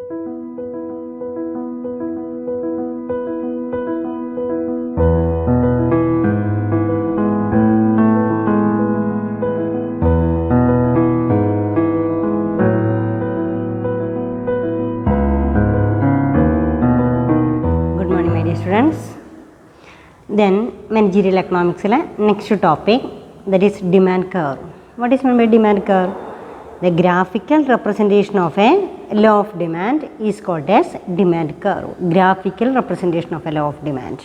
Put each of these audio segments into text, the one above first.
Students, then managerial economics next topic, that is demand curve. What is meant by demand curve? The graphical representation of a law of demand is called as demand curve. Graphical representation of a law of demand.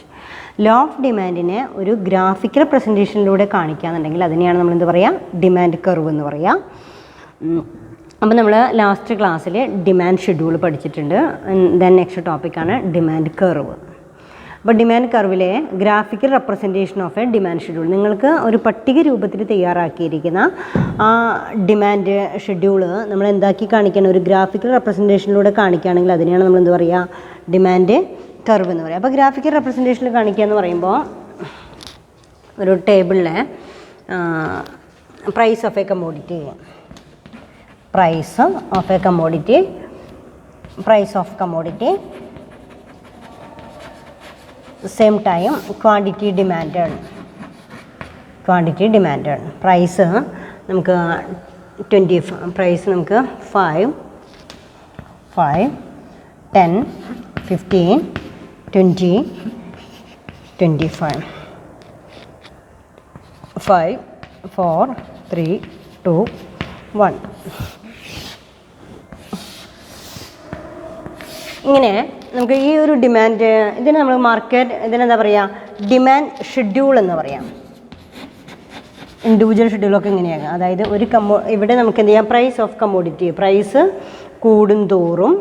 Law of demand in a graphical representation lode കാണിക്കാന്നുണ്ടെങ്കിൽ അതിനെയാണ് നമ്മൾ എന്ത് പറയുക, demand curve എന്ന് പറയുക. അപ്പോൾ നമ്മൾ last ക്ലാസ്സിൽ demand schedule പഠിച്ചിട്ടുണ്ട്. ദെൻ നെക്സ്റ്റ് ടോപ്പിക്കാണ് ഡിമാൻഡ് കർവ്. അപ്പോൾ ഡിമാൻഡ് കർവിലെ graphical representation of a demand schedule, നിങ്ങൾക്ക് ഒരു പട്ടിക രൂപത്തിൽ തയ്യാറാക്കിയിരിക്കുന്ന ആ ഡിമാൻഡ് ഷെഡ്യൂൾ നമ്മൾ എന്താക്കി കാണിക്കണം, ഒരു ഗ്രാഫിക്കൽ റെപ്രസെൻറ്റേഷനിലൂടെ കാണിക്കുകയാണെങ്കിൽ അതിനെയാണ് നമ്മൾ എന്ത് പറയുക, ഡിമാൻഡ് കർവ് എന്ന് പറയുക. അപ്പോൾ ഗ്രാഫിക്കൽ റെപ്രസെൻറ്റേഷനിൽ കാണിക്കുക എന്ന് പറയുമ്പോൾ ഒരു ടേബിളിലെ price of a commodity, price of a commodity, price of commodity, same time quantity demanded, quantity demanded. Price നമുക്ക് 20, പ്രൈസ് നമുക്ക് 5, 10, 15, 20, 25, 5, 4, 3, 2, 1. ഇങ്ങനെ നമുക്ക് ഈ ഒരു ഡിമാൻഡ്, ഇതിന് നമ്മൾ മാർക്കറ്റ്, ഇതിനെന്താ പറയുക, ഡിമാൻഡ് ഷെഡ്യൂൾ എന്ന് പറയാം. ഇൻഡിവിജ്വൽ ഷെഡ്യൂളൊക്കെ ഇങ്ങനെയാണ്. അതായത് ഒരു ഇവിടെ നമുക്ക് എന്ത് ചെയ്യാം, പ്രൈസ് ഓഫ് കമ്മോഡിറ്റി, പ്രൈസ് കൂടും തോറും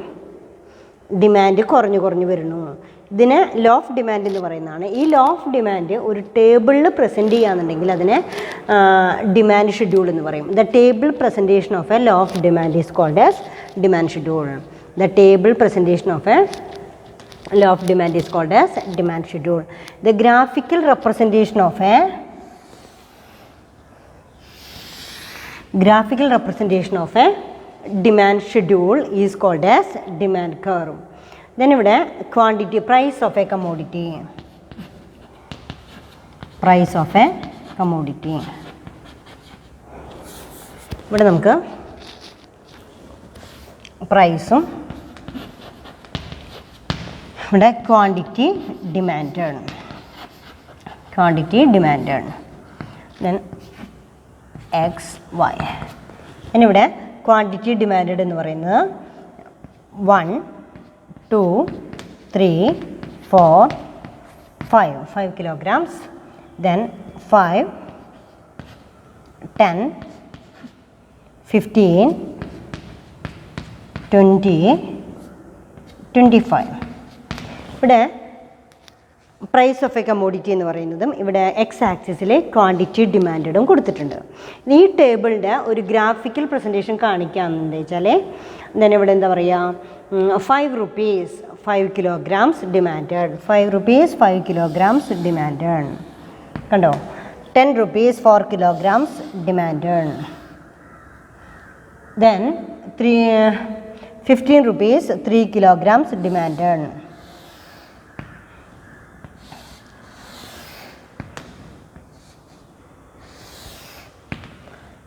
ഡിമാൻഡ് കുറഞ്ഞു കുറഞ്ഞു വരുന്നു. ഇതിന് ലോ ഓഫ് ഡിമാൻഡ് എന്ന് പറയുന്നതാണ്. ഈ ലോ ഓഫ് ഡിമാൻഡ് ഒരു ടേബിളിൽ പ്രസൻറ്റ് ചെയ്യുകയാണെന്നുണ്ടെങ്കിൽ അതിനെ ഡിമാൻഡ് ഷെഡ്യൂൾ എന്ന് പറയും. The table presentation of a law of demand is called as demand schedule. The table presentation of a law of demand is called as demand schedule. The graphical representation of a demand schedule is called as demand curve. Then ഇവിടെ quantity, price of a commodity, price of a commodity. ഇവിടെ നമുക്ക് പ്രൈസും ഇവിടെ quantity ഡിമാൻഡാണ്, quantity ഡിമാൻഡാണ്. Then X Y. എന്നിവിടെ quantity demanded എന്ന് പറയുന്നത് 1, 2, 3, 4, 5 kilograms. ദെൻ 5, 10, 15, 20, 25. ഇവിടെ പ്രൈസ് ഓഫ് എ കമ്മോഡിറ്റി എന്ന് പറയുന്നതും ഇവിടെ എക്സ് ആക്സിസിലെ ക്വാണ്ടിറ്റി ഡിമാൻഡും കൊടുത്തിട്ടുണ്ട്. ഈ ടേബിളിൻ്റെ ഒരു ഗ്രാഫിക്കൽ പ്രസൻറ്റേഷൻ കാണിക്കുകയാണെന്ന് വെച്ചാൽ then ഇവിടെ എന്താ പറയുക, 5 rupees 5 kilograms demanded, 5 rupees 5 kilograms demanded. കണ്ടോ, 10 rupees 4 kilograms demanded. Then 15 rupees 3 kilograms demanded.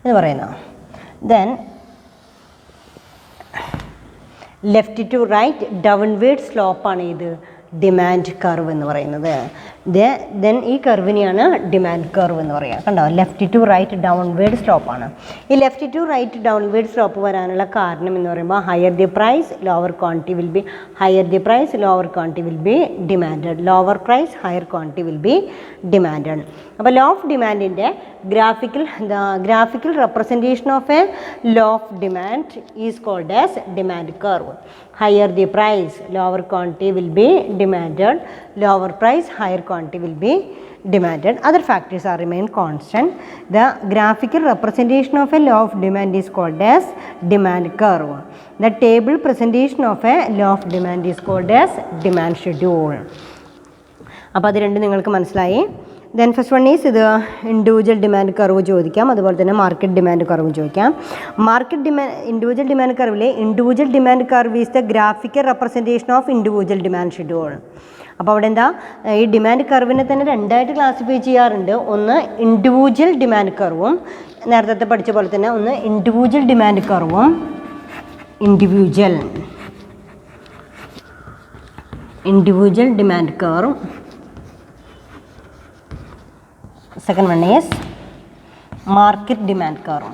എന്ന് പറയുന്നു. Then left to right downward സ്ലോപ്പാണ് ഇത് ഡിമാൻഡ് കർവ് എന്ന് പറയുന്നത്. ദെൻ ഈ കർവിനെയാണ് ഡിമാൻഡ് കർവ് എന്ന് പറയുക. കണ്ടോ, ലെഫ്റ്റ് ടു റൈറ്റ് ഡൗൺവേർഡ് സ്ലോപ്പാണ്. ഈ left to right downward slope വരാനുള്ള കാരണം എന്ന് പറയുമ്പോൾ higher the price lower quantity will be, higher the price lower quantity will be demanded, lower price higher quantity will be demanded. അപ്പോൾ law of ഡിമാൻഡിൻ്റെ graphical representation of a law of demand is called as demand curve. Higher the price, lower quantity will be demanded. Lower price, higher quantity will be demanded. Other factors are remain constant. The graphical representation of a law of demand is called as demand curve. The table presentation of a law of demand is called as demand schedule. അപ്പോൾ അത് രണ്ടും നിങ്ങൾക്ക് മനസ്സിലായി. Then first one is ഇത് individual demand curve ചോദിക്കാം, അതുപോലെ തന്നെ market demand curve ചോദിക്കാം. ഇൻഡിവിജ്വൽ ഡിമാൻഡ് കർവിലെ individual demand curve is the graphical representation of individual demand schedule. അപ്പോൾ അവിടെ എന്താ, ഈ ഡിമാൻഡ് കർവിനെ തന്നെ രണ്ടായിട്ട് ക്ലാസിഫൈ ചെയ്യാറുണ്ട്. ഒന്ന് ഇൻഡിവിജ്വൽ ഡിമാൻഡ് കർവും, നേരത്തെ പഠിച്ച പോലെ തന്നെ ഒന്ന് ഇൻഡിവിജ്വൽ ഡിമാൻഡ് കർവും, individual demand curve. Second one is market demand curve.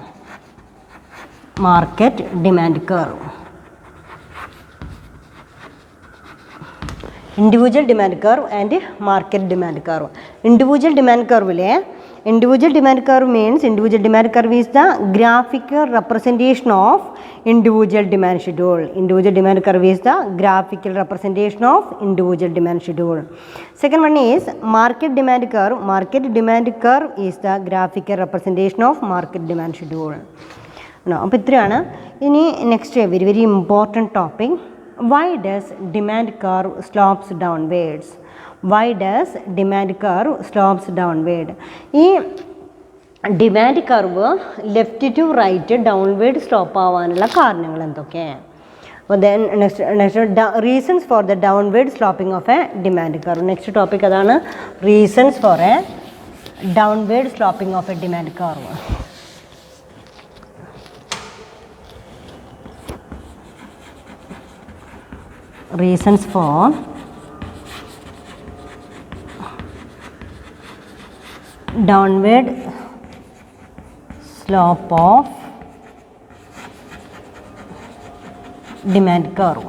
Market demand curve. Individual demand curve and market demand curve. Individual demand curve le, individual demand curve means individual demand curve is the graphical representation of individual demand schedule. Individual demand curve is the graphical representation of individual demand schedule. Second one is market demand curve. Market demand curve is the graphical representation of market demand schedule. അപ്പോൾ ഇത്രയാണ്. ഇനി next very very important topic, why does demand curve slopes downwards? Why does demand curve slopes downward? ഈ demand curve left to right downward slope ആവാനുള്ള കാരണങ്ങൾ എന്തൊക്കെ? അപ്പോൾ then next reasons for the downward sloping of a demand curve. Next topic അതാണ്, reasons for a downward sloping of a demand curve. Reasons for downward slope of demand curve.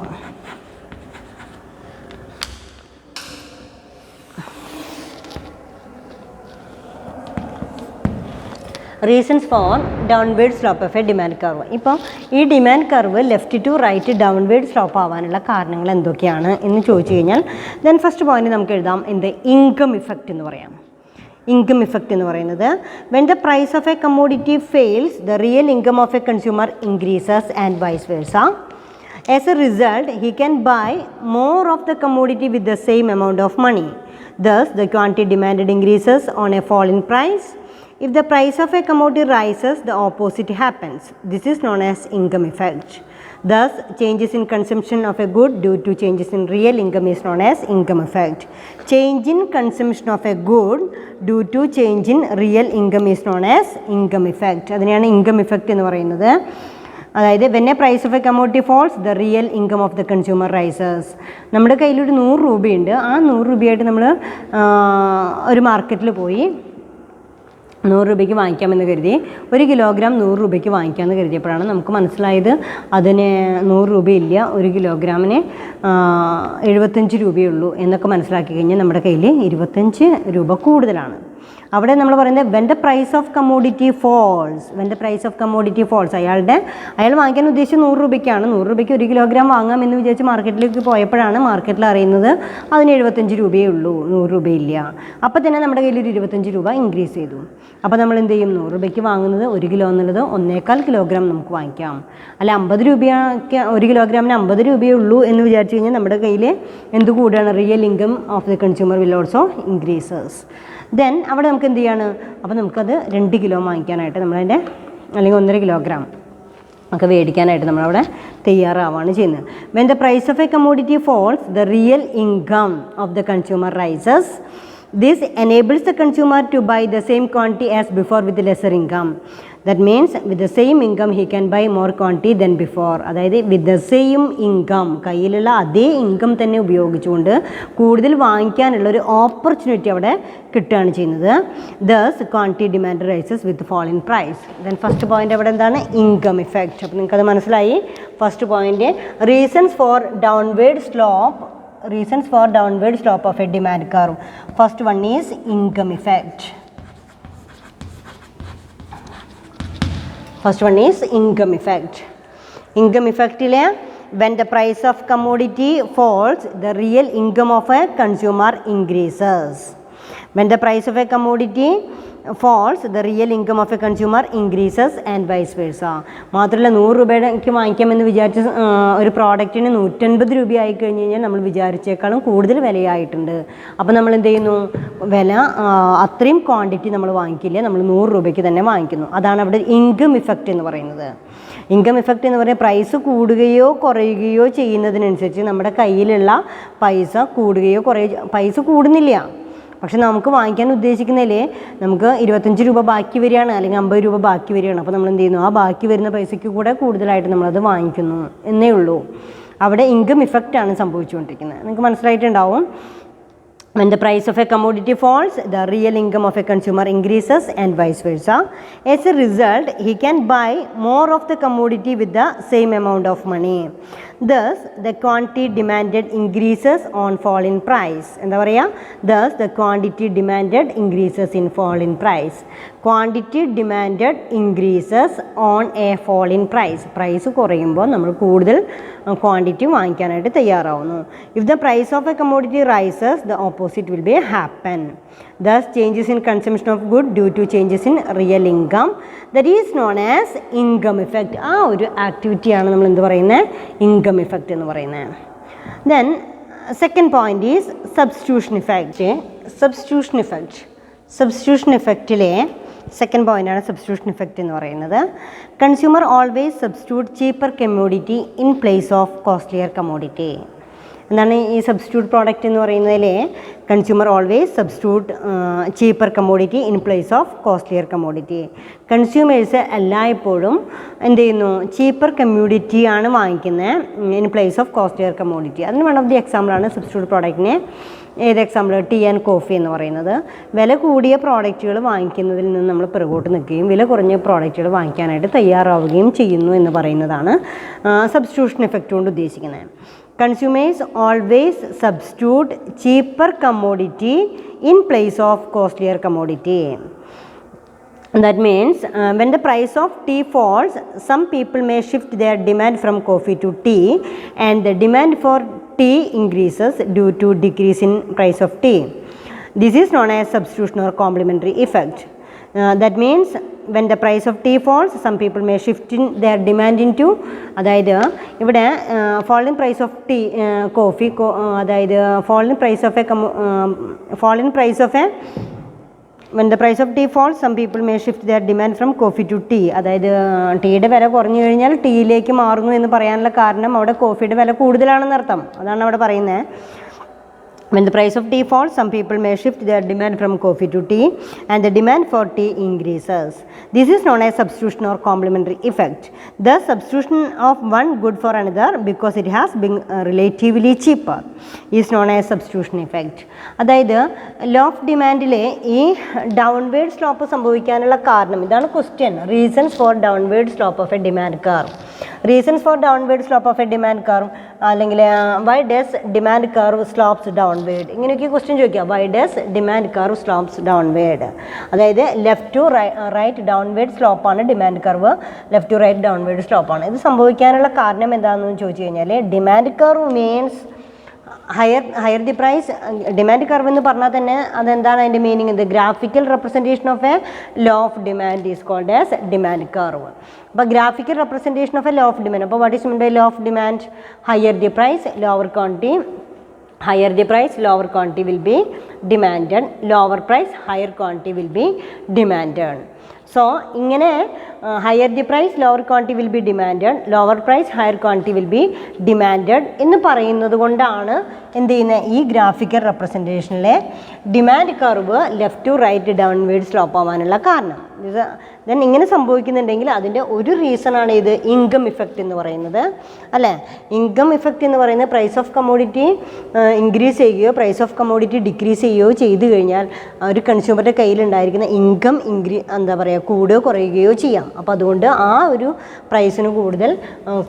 Reasons for downward slope of a demand curve. ഇപ്പോൾ ഈ demand curve left to right downward slope ആവാനുള്ള കാരണങ്ങൾ എന്തൊക്കെയാണ് എന്ന് ചോദിച്ചു കഴിഞ്ഞാൽ, then first point നമുക്ക് എഴുതാം, എന്ത് ഇൻകം ഇഫക്റ്റ് എന്ന് പറയാം. ഇൻകം ഇഫക്റ്റ് എന്ന് പറയുന്നത്, when the price of a commodity fails the real income of a consumer increases and vice versa. As a result, he can buy more of the commodity with the same amount of money. Thus, the quantity demanded increases on a fall in price. If the price of a commodity rises, the opposite happens. This is known as income effect. Thus, changes in consumption of a good due to changes in real income is known as income effect. Change in consumption of a good due to change in real income is known as income effect. അതിനെയാണ് income effect എന്ന് പറയുന്നത്. അതായത് when a price of a commodity falls the real income of the consumer rises. നമ്മുടെ കയ്യിലൊരു 100 രൂപയുണ്ട്. ആ 100 രൂപയായിട്ട് നമ്മൾ ഒരു മാർക്കറ്റിൽ പോയി 100 രൂപയ്ക്ക് വാങ്ങിക്കാമെന്ന് കരുതി, 1 കിലോഗ്രാം 100 രൂപയ്ക്ക് വാങ്ങിക്കാമെന്ന് കരുതിയപ്പോഴാണ് നമുക്ക് മനസ്സിലായത് അതിന് 100 രൂപയില്ല, 1 കിലോഗ്രാമിന് 75 രൂപയുള്ളൂ എന്നൊക്കെ മനസ്സിലാക്കി കഴിഞ്ഞാൽ നമ്മുടെ കയ്യിൽ 25 രൂപ കൂടുതലാണ്. അവിടെ നമ്മൾ പറയുന്നത് when the price of commodity falls, when the price of commodity falls, അയാൾ വാങ്ങിക്കാൻ ഉദ്ദേശിച്ച് 100 രൂപയ്ക്കാണ്. 100 രൂപയ്ക്ക് 1 കിലോഗ്രാം വാങ്ങാമെന്ന് വിചാരിച്ച് മാർക്കറ്റിലേക്ക് പോയപ്പോഴാണ് മാർക്കറ്റിൽ അറിയുന്നത് അതിന് 75 രൂപയേ ഉള്ളൂ, 100 രൂപയില്ല. അപ്പോൾ തന്നെ നമ്മുടെ കയ്യിൽ ഒരു 25 രൂപ ഇൻക്രീസ് ചെയ്തു. അപ്പോൾ നമ്മൾ എന്ത് ചെയ്യും, 100 രൂപയ്ക്ക് വാങ്ങുന്നത് 1 കിലോ എന്നുള്ളത് 1.25 കിലോഗ്രാം നമുക്ക് വാങ്ങിക്കാം. അല്ല 50 രൂപയ്ക്ക് 1 കിലോഗ്രാമിന് 50 രൂപയേ ഉള്ളൂ എന്ന് വിചാരിച്ചു കഴിഞ്ഞാൽ നമ്മുടെ കയ്യിൽ എന്ത് കൂടുകയാണ്, real income of the consumer will also increases. Then അവിടെ നമുക്ക് എന്ത് ചെയ്യാണ്, അപ്പോൾ നമുക്കത് 2 കിലോ വാങ്ങിക്കാനായിട്ട് നമ്മളതിൻ്റെ അല്ലെങ്കിൽ 1.5 കിലോഗ്രാം ഒക്കെ മേടിക്കാനായിട്ട് നമ്മളവിടെ തയ്യാറാവുകയാണ് ചെയ്യുന്നത്. When the price of a commodity falls the real income of the consumer rises. This enables the consumer to buy the same quantity as before with lesser income. That means with the same income he can buy more quantity than before. അതായത് with the same income, കയ്യിലുള്ള അതേ income തന്നെ ഉപയോഗിച്ചുകൊണ്ട് കൂടുതൽ വാങ്ങിക്കാനുള്ളൊരു opportunity അവിടെ കിട്ടുകയാണ് ചെയ്യുന്നത്. Thus quantity demand rises with fall in price. Then first point അവിടെ എന്താണ്, ഇൻകം ഇഫക്റ്റ്. അപ്പോൾ നിങ്ങൾക്കത് മനസ്സിലായി. First point reasons for downward slope, reasons for downward slope of a demand curve. First one is income effect. First one is income effect. Income effect ile when the price of commodity falls the real income of a consumer increases. When the price of a commodity falls, the real income of a consumer increases and vice versa. മാത്രമല്ല 100 രൂപയ്ക്ക് വാങ്ങിക്കാമെന്ന് വിചാരിച്ച ഒരു പ്രോഡക്റ്റിന് 150 രൂപയായി കഴിഞ്ഞ് കഴിഞ്ഞാൽ നമ്മൾ വിചാരിച്ചേക്കാളും കൂടുതൽ വിലയായിട്ടുണ്ട്. അപ്പോൾ നമ്മൾ എന്ത് ചെയ്യുന്നു, വില അത്രയും ക്വാണ്ടിറ്റി നമ്മൾ വാങ്ങിക്കില്ല, നമ്മൾ 100 രൂപയ്ക്ക് തന്നെ വാങ്ങിക്കുന്നു. അതാണ് അവിടെ ഇൻകം ഇഫക്റ്റ് എന്ന് പറയുന്നത്. ഇൻകം ഇഫക്റ്റ് എന്ന് പറയുന്നത് പ്രൈസ് കൂടുകയോ കുറയുകയോ ചെയ്യുന്നതിനനുസരിച്ച് നമ്മുടെ കയ്യിലുള്ള പൈസ കൂടുകയോ കുറയുകയോ, പൈസ കൂടുന്നില്ല പക്ഷെ നമുക്ക് വാങ്ങിക്കാൻ ഉദ്ദേശിക്കുന്നതിൽ നമുക്ക് 25 രൂപ ബാക്കി വരികയാണ്, അല്ലെങ്കിൽ 50 രൂപ ബാക്കി വരികയാണ്. അപ്പോൾ നമ്മൾ എന്ത് ചെയ്യുന്നു, ആ ബാക്കി വരുന്ന പൈസയ്ക്ക് കൂടെ കൂടുതലായിട്ട് നമ്മളത് വാങ്ങിക്കുന്നു എന്നേ ഉള്ളൂ. അവിടെ ഇൻകം ഇഫക്റ്റാണ് സംഭവിച്ചുകൊണ്ടിരിക്കുന്നത്. നിങ്ങൾക്ക് മനസ്സിലായിട്ടുണ്ടാവും. When the price of a commodity falls, the real income of a consumer increases and vice versa. As a result, he can buy more of the commodity with the same amount of money. Thus, the quantity demanded increases on fall in price. എന്താ പറയുക? Thus, the quantity demanded increases in fall in price. Quantity demanded increases on a fall in price. Price കുറയുമ്പോൾ നമ്മൾ കൂടുതൽ quantity വാങ്ങിക്കാനായിട്ട് തയ്യാറാവുന്നു. If the price of a commodity rises, the opposite will be happen. Thus, changes in consumption of good due to changes in real income, that is known as income effect. ആ ഒരു ആക്ടിവിറ്റിയാണ് നമ്മൾ എന്ത് പറയുന്നത്, income effect എന്ന് പറയുന്നത്. Then second point is substitution effect. Substitution effectലെ second പോയിൻ്റാണ് substitution effect എന്ന് പറയുന്നത്. Consumer always substitute cheaper commodity in place of costlier commodity. എന്താണ് ഈ സബ്സ്റ്റിറ്റ്യൂട്ട് പ്രോഡക്റ്റ് എന്ന് പറയുന്നതിൽ consumer always substitute cheaper commodity in place of costlier commodity. Consumers എല്ലായ്പ്പോഴും എന്ത് ചെയ്യുന്നു, ചീപ്പർ കമ്മോഡിറ്റിയാണ് വാങ്ങിക്കുന്നത് in place of costlier commodity. അതിന് വൺ ഓഫ് ദി എക്സാമ്പിളാണ് സബ്സ്റ്റിറ്റ്യൂട്ട് പ്രോഡക്റ്റിനെ ഏത് എക്സാമ്പിൾ, ടീ ആൻഡ് കോഫി എന്ന് പറയുന്നത്. വില കൂടിയ പ്രോഡക്റ്റുകൾ വാങ്ങിക്കുന്നതിൽ നിന്ന് നമ്മൾ പിറകോട്ട് നിൽക്കുകയും വില കുറഞ്ഞ പ്രോഡക്റ്റുകൾ വാങ്ങിക്കാനായിട്ട് തയ്യാറാവുകയും ചെയ്യുന്നു എന്ന് പറയുന്നതാണ് സബ്സ്റ്റിറ്റ്യൂഷൻ എഫക്റ്റ് കൊണ്ട് ഉദ്ദേശിക്കുന്നത്. Consumers always substitute cheaper commodity in place of costlier commodity. That means when the price of tea falls, some people may shift their demand from coffee to tea, and the demand for tea increases due to decrease in price of tea. This is known as substitution or complementary effect. That means when the price of tea falls, some people may shift in their demand into, അതായത് ഇവിടെ falling price of tea, coffee, അതായത് falling price of a when the price of tea falls, some people may shift their demand from coffee to tea. അതായത് ടീയുടെ വില കുറഞ്ഞു കഴിഞ്ഞാൽ ടീയിലേക്ക് മാറുന്നു എന്ന് പറയാനുള്ള കാരണം അവിടെ കോഫിയുടെ വില കൂടുതലാണെന്ന് അർത്ഥം. അതാണ് അവിടെ പറയുന്നത്. When the price of tea falls, some people may shift their demand from coffee to tea, and the demand for tea increases. This is known as substitution or complementary effect. The substitution of one good for another because it has been relatively cheaper is known as substitution effect. അതായത് law of ഡിമാൻഡിലെ ഈ downward slope സംഭവിക്കാനുള്ള കാരണം ഇതാണ് question. Reasons for downward slope of a demand curve. Reasons for downward slope of a demand curve, അല്ലെങ്കിൽ why does demand curve slopes downward, ഇങ്ങനെയൊക്കെ question ചോദിക്കുക. Why does demand curve slopes downward, അതായത് left to right downward സ്ലോപ്പാണ് demand curve, left to right downward സ്ലോപ്പാണ്. ഇത് സംഭവിക്കാനുള്ള കാരണം എന്താണെന്ന് ചോദിച്ചു കഴിഞ്ഞാൽ demand curve means higher the price. Demand curve എന്ന് പറഞ്ഞാൽ തന്നെ അതെന്താണ് അതിൻ്റെ meaning? The graphical representation of a law of demand is called as demand curve. അപ്പോൾ graphical representation of a law of demand. അപ്പോൾ what is mean by law of demand? Higher the price, lower quantity. Higher the price, lower quantity will be demanded. Lower price, higher quantity will be demanded. So ഇങ്ങനെ higher the price lower quantity will be demanded, lower price higher quantity will be demanded എന്ന് പറയുന്നത് കൊണ്ടാണ് എന്ത് ചെയ്യുന്നത്, ഈ graphical റെപ്രസെൻറ്റേഷനിലെ demand curve left to right downward slope ആവാനുള്ള കാരണം. ദെൻ ഇങ്ങനെ സംഭവിക്കുന്നുണ്ടെങ്കിൽ അതിൻ്റെ ഒരു റീസണാണ് ഇത് ഇൻകം ഇഫക്റ്റ് എന്ന് പറയുന്നത്, അല്ലേ? ഇൻകം ഇഫക്റ്റ് എന്ന് പറയുന്നത് പ്രൈസ് ഓഫ് കമ്മോഡിറ്റി ഇൻക്രീസ് ചെയ്യുകയോ പ്രൈസ് ഓഫ് കമ്മോഡിറ്റി ഡിക്രീസ് ചെയ്യുകയോ ചെയ്തു കഴിഞ്ഞാൽ ഒരു കൺസ്യൂമറുടെ കയ്യിലുണ്ടായിരിക്കുന്ന ഇൻകം എന്താ പറയുക, കൂടുകയോ കുറയുകയോ ചെയ്യാം. അപ്പോൾ അതുകൊണ്ട് ആ ഒരു പ്രൈസിന് കൂടുതൽ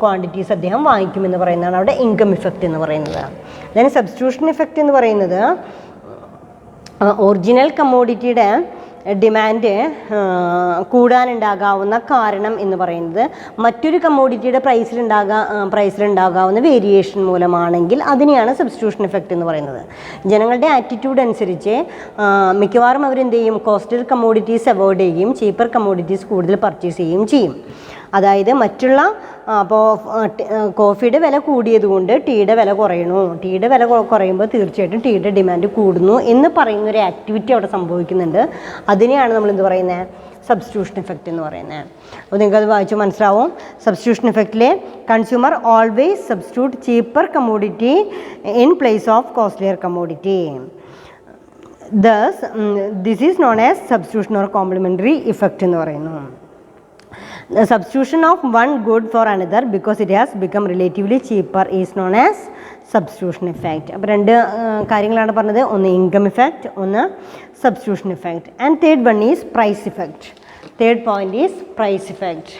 ക്വാണ്ടിറ്റീസ് അദ്ദേഹം വാങ്ങിക്കുമെന്ന് പറയുന്നതാണ് അവിടെ ഇൻകം ഇഫക്റ്റ് എന്ന് പറയുന്നത്. ദെൻ സബ്സ്റ്റിറ്റ്യൂഷൻ ഇഫക്റ്റ് എന്ന് പറയുന്നത് ഒറിജിനൽ കമ്മോഡിറ്റിയുടെ ഡിമാൻഡ് കൂടാനുണ്ടാകാവുന്ന കാരണം എന്ന് പറയുന്നത് മറ്റൊരു കമ്മോഡിറ്റിയുടെ പ്രൈസിലുണ്ടാകാവുന്ന വേരിയേഷൻ മൂലമാണെങ്കിൽ അതിനെയാണ് സബ്സ്റ്റിറ്റ്യൂഷൻ എഫക്റ്റ് എന്ന് പറയുന്നത്. ജനങ്ങളുടെ ആറ്റിറ്റ്യൂഡ് അനുസരിച്ച് മിക്കവാറും അവരെന്ത് ചെയ്യും, കോസ്റ്റൽ കമ്മോഡിറ്റീസ് അവോയ്ഡ് ചെയ്യുകയും ചീപ്പർ കമ്മോഡിറ്റീസ് കൂടുതൽ പർച്ചേസ് ചെയ്യുകയും ചെയ്യും. അതായത് മറ്റുള്ള അപ്പോൾ കോഫിയുടെ വില കൂടിയതുകൊണ്ട് ടീയുടെ വില കുറയണു, ടീയുടെ വില കുറയുമ്പോൾ തീർച്ചയായിട്ടും ടീയുടെ ഡിമാൻഡ് കൂടുന്നു എന്ന് പറയുന്നൊരു ആക്ടിവിറ്റി അവിടെ സംഭവിക്കുന്നുണ്ട്. അതിനെയാണ് നമ്മൾ എന്ത് പറയുന്നത്, സബ്സ്റ്റിറ്റ്യൂഷൻ എഫക്റ്റ് എന്ന് പറയുന്നത്. അപ്പോൾ നിങ്ങൾക്കത് വായിച്ച് മനസ്സിലാവും. സബ്സ്റ്റിറ്റ്യൂഷൻ എഫക്റ്റിലെ consumer always substitute cheaper commodity in place of costlier commodity. This is known as substitution or complementary effect എന്ന് പറയുന്നു. The substitution of one good for another because it has become relatively cheaper is known as substitution effect. അപ്പോൾ രണ്ട് കാര്യങ്ങളാണ് പറഞ്ഞത്, ഒന്ന് income effect, ഒന്ന് substitution effect. And third one is price effect. Third point is price effect.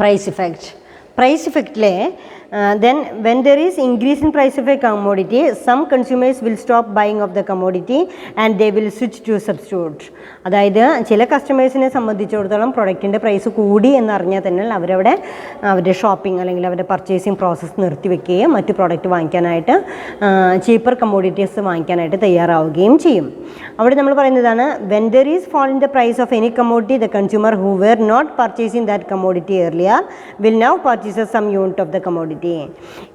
Price effect. Price ഇഫക്റ്റിലെ then when there is increase in price of a commodity, some consumers will stop buying of the commodity and they will switch to substitute. അതായത് ചില കസ്റ്റമേഴ്സിനെ സംബന്ധിച്ചിടത്തോളം പ്രൊഡക്റ്റിൻ്റെ price കൂടി എന്നറിഞ്ഞാൽ തന്നെ അവരവിടെ അവരുടെ shopping അല്ലെങ്കിൽ അവരുടെ പർച്ചേസിങ് പ്രോസസ്സ് നിർത്തിവെക്കുകയും മറ്റ് പ്രോഡക്റ്റ് വാങ്ങിക്കാനായിട്ട് ചീപ്പർ കമ്മോഡിറ്റീസ് വാങ്ങിക്കാനായിട്ട് തയ്യാറാവുകയും ചെയ്യും. അവിടെ നമ്മൾ പറയുന്നതാണ്, when there is fall in the price of any commodity, the consumer who were not purchasing that commodity earlier will now purchase some unit of the commodity.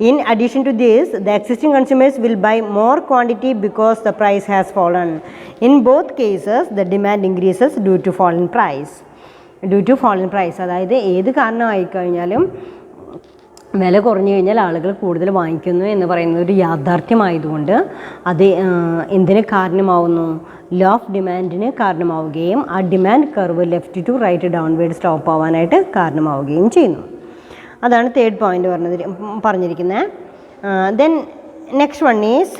In addition to this, the existing consumers will buy more quantity because the price has fallen. In both cases, the demand increases due to fall in price. Due to fall in price, അതായത് ഏത് കാരണമായിക്കഴിഞ്ഞാലും വില കുറഞ്ഞു കഴിഞ്ഞാൽ ആളുകൾ കൂടുതൽ വാങ്ങിക്കുന്നു എന്ന് പറയുന്നത് ഒരു യാഥാർത്ഥ്യമായതുകൊണ്ട് അത് എന്തിന് കാരണമാവുന്നു, ലോ ഓഫ് ഡിമാൻഡിന് കാരണമാവുകയും ആ demand curve left to right downward slope ആവാനായിട്ട് കാരണമാവുകയും ചെയ്യുന്നു. അതാണ് തേർഡ് പോയിന്റ് പറഞ്ഞിരിക്കുന്നത്. Then next one is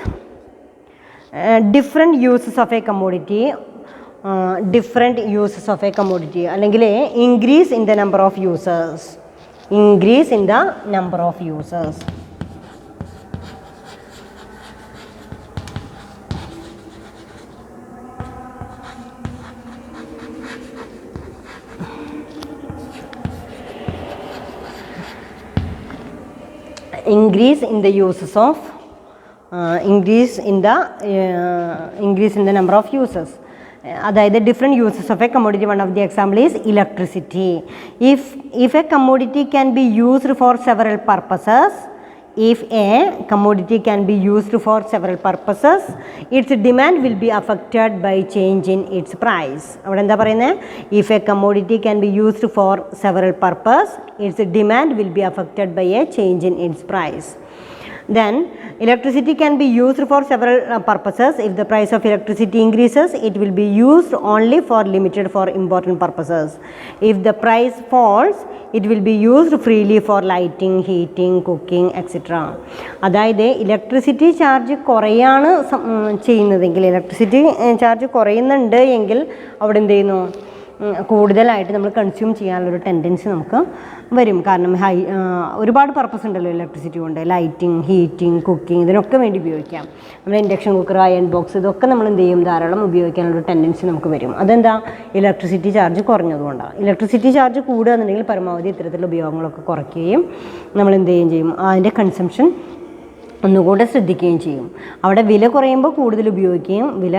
different uses of a commodity. Different uses of a commodity അല്ലെങ്കിൽ increase in the number of users. Increase in the number of users. Increase in the uses of increase in the number of users. അതായത് different uses of a commodity. One of the example is electricity. If a commodity can be used for several purposes, if a commodity can be used for several purposes, its demand will be affected by change in its price. അവിടെ എന്താ പറയുന്നത്, if a commodity can be used for several purposes, its demand will be affected by a change in its price. Then electricity can be used for several purposes. If the price of electricity increases, it will be used only for limited for important purposes. If the price falls, it will be used freely for lighting, heating, cooking, etc. അതായത് electricity charge കുറയാണ് ചെയ്യുന്നതെങ്കിൽ, electricity charge കുറയുന്നുണ്ട് എങ്കിൽ അവിടെ എന്ത് ചെയ്യുന്നു, കൂടുതലായിട്ട് നമ്മൾ consume ചെയ്യാനുള്ളൊരു tendency നമുക്ക് വരും. കാരണം ഒരുപാട് പർപ്പസ് ഉണ്ടല്ലോ ഇലക്ട്രിസിറ്റി കൊണ്ട്, ലൈറ്റിംഗ്, ഹീറ്റിംഗ്, കുക്കിംഗ്, ഇതിനൊക്കെ വേണ്ടി ഉപയോഗിക്കാം. നമ്മൾ ഇൻഡക്ഷൻ കുക്കർ, അയൺ ബോക്സ്, ഇതൊക്കെ നമ്മൾ എന്ത് ചെയ്യും, ധാരാളം ഉപയോഗിക്കാനുള്ളൊരു ടെൻഡൻസി നമുക്ക് വരും. അതെന്താ, ഇലക്ട്രിസിറ്റി ചാർജ് കുറഞ്ഞതുകൊണ്ടാണ്. ഇലക്ട്രിസിറ്റി ചാർജ് കൂടുക എന്നുണ്ടെങ്കിൽ പരമാവധി ഇത്തരത്തിലുള്ള ഉപയോഗങ്ങളൊക്കെ കുറയ്ക്കുകയും നമ്മൾ എന്ത് ചെയ്യുകയും ചെയ്യും, അതിൻ്റെ കൺസംഷൻ ഒന്നുകൂടെ ശ്രദ്ധിക്കുകയും ചെയ്യും. അവിടെ വില കുറയുമ്പോൾ കൂടുതൽ ഉപയോഗിക്കുകയും വില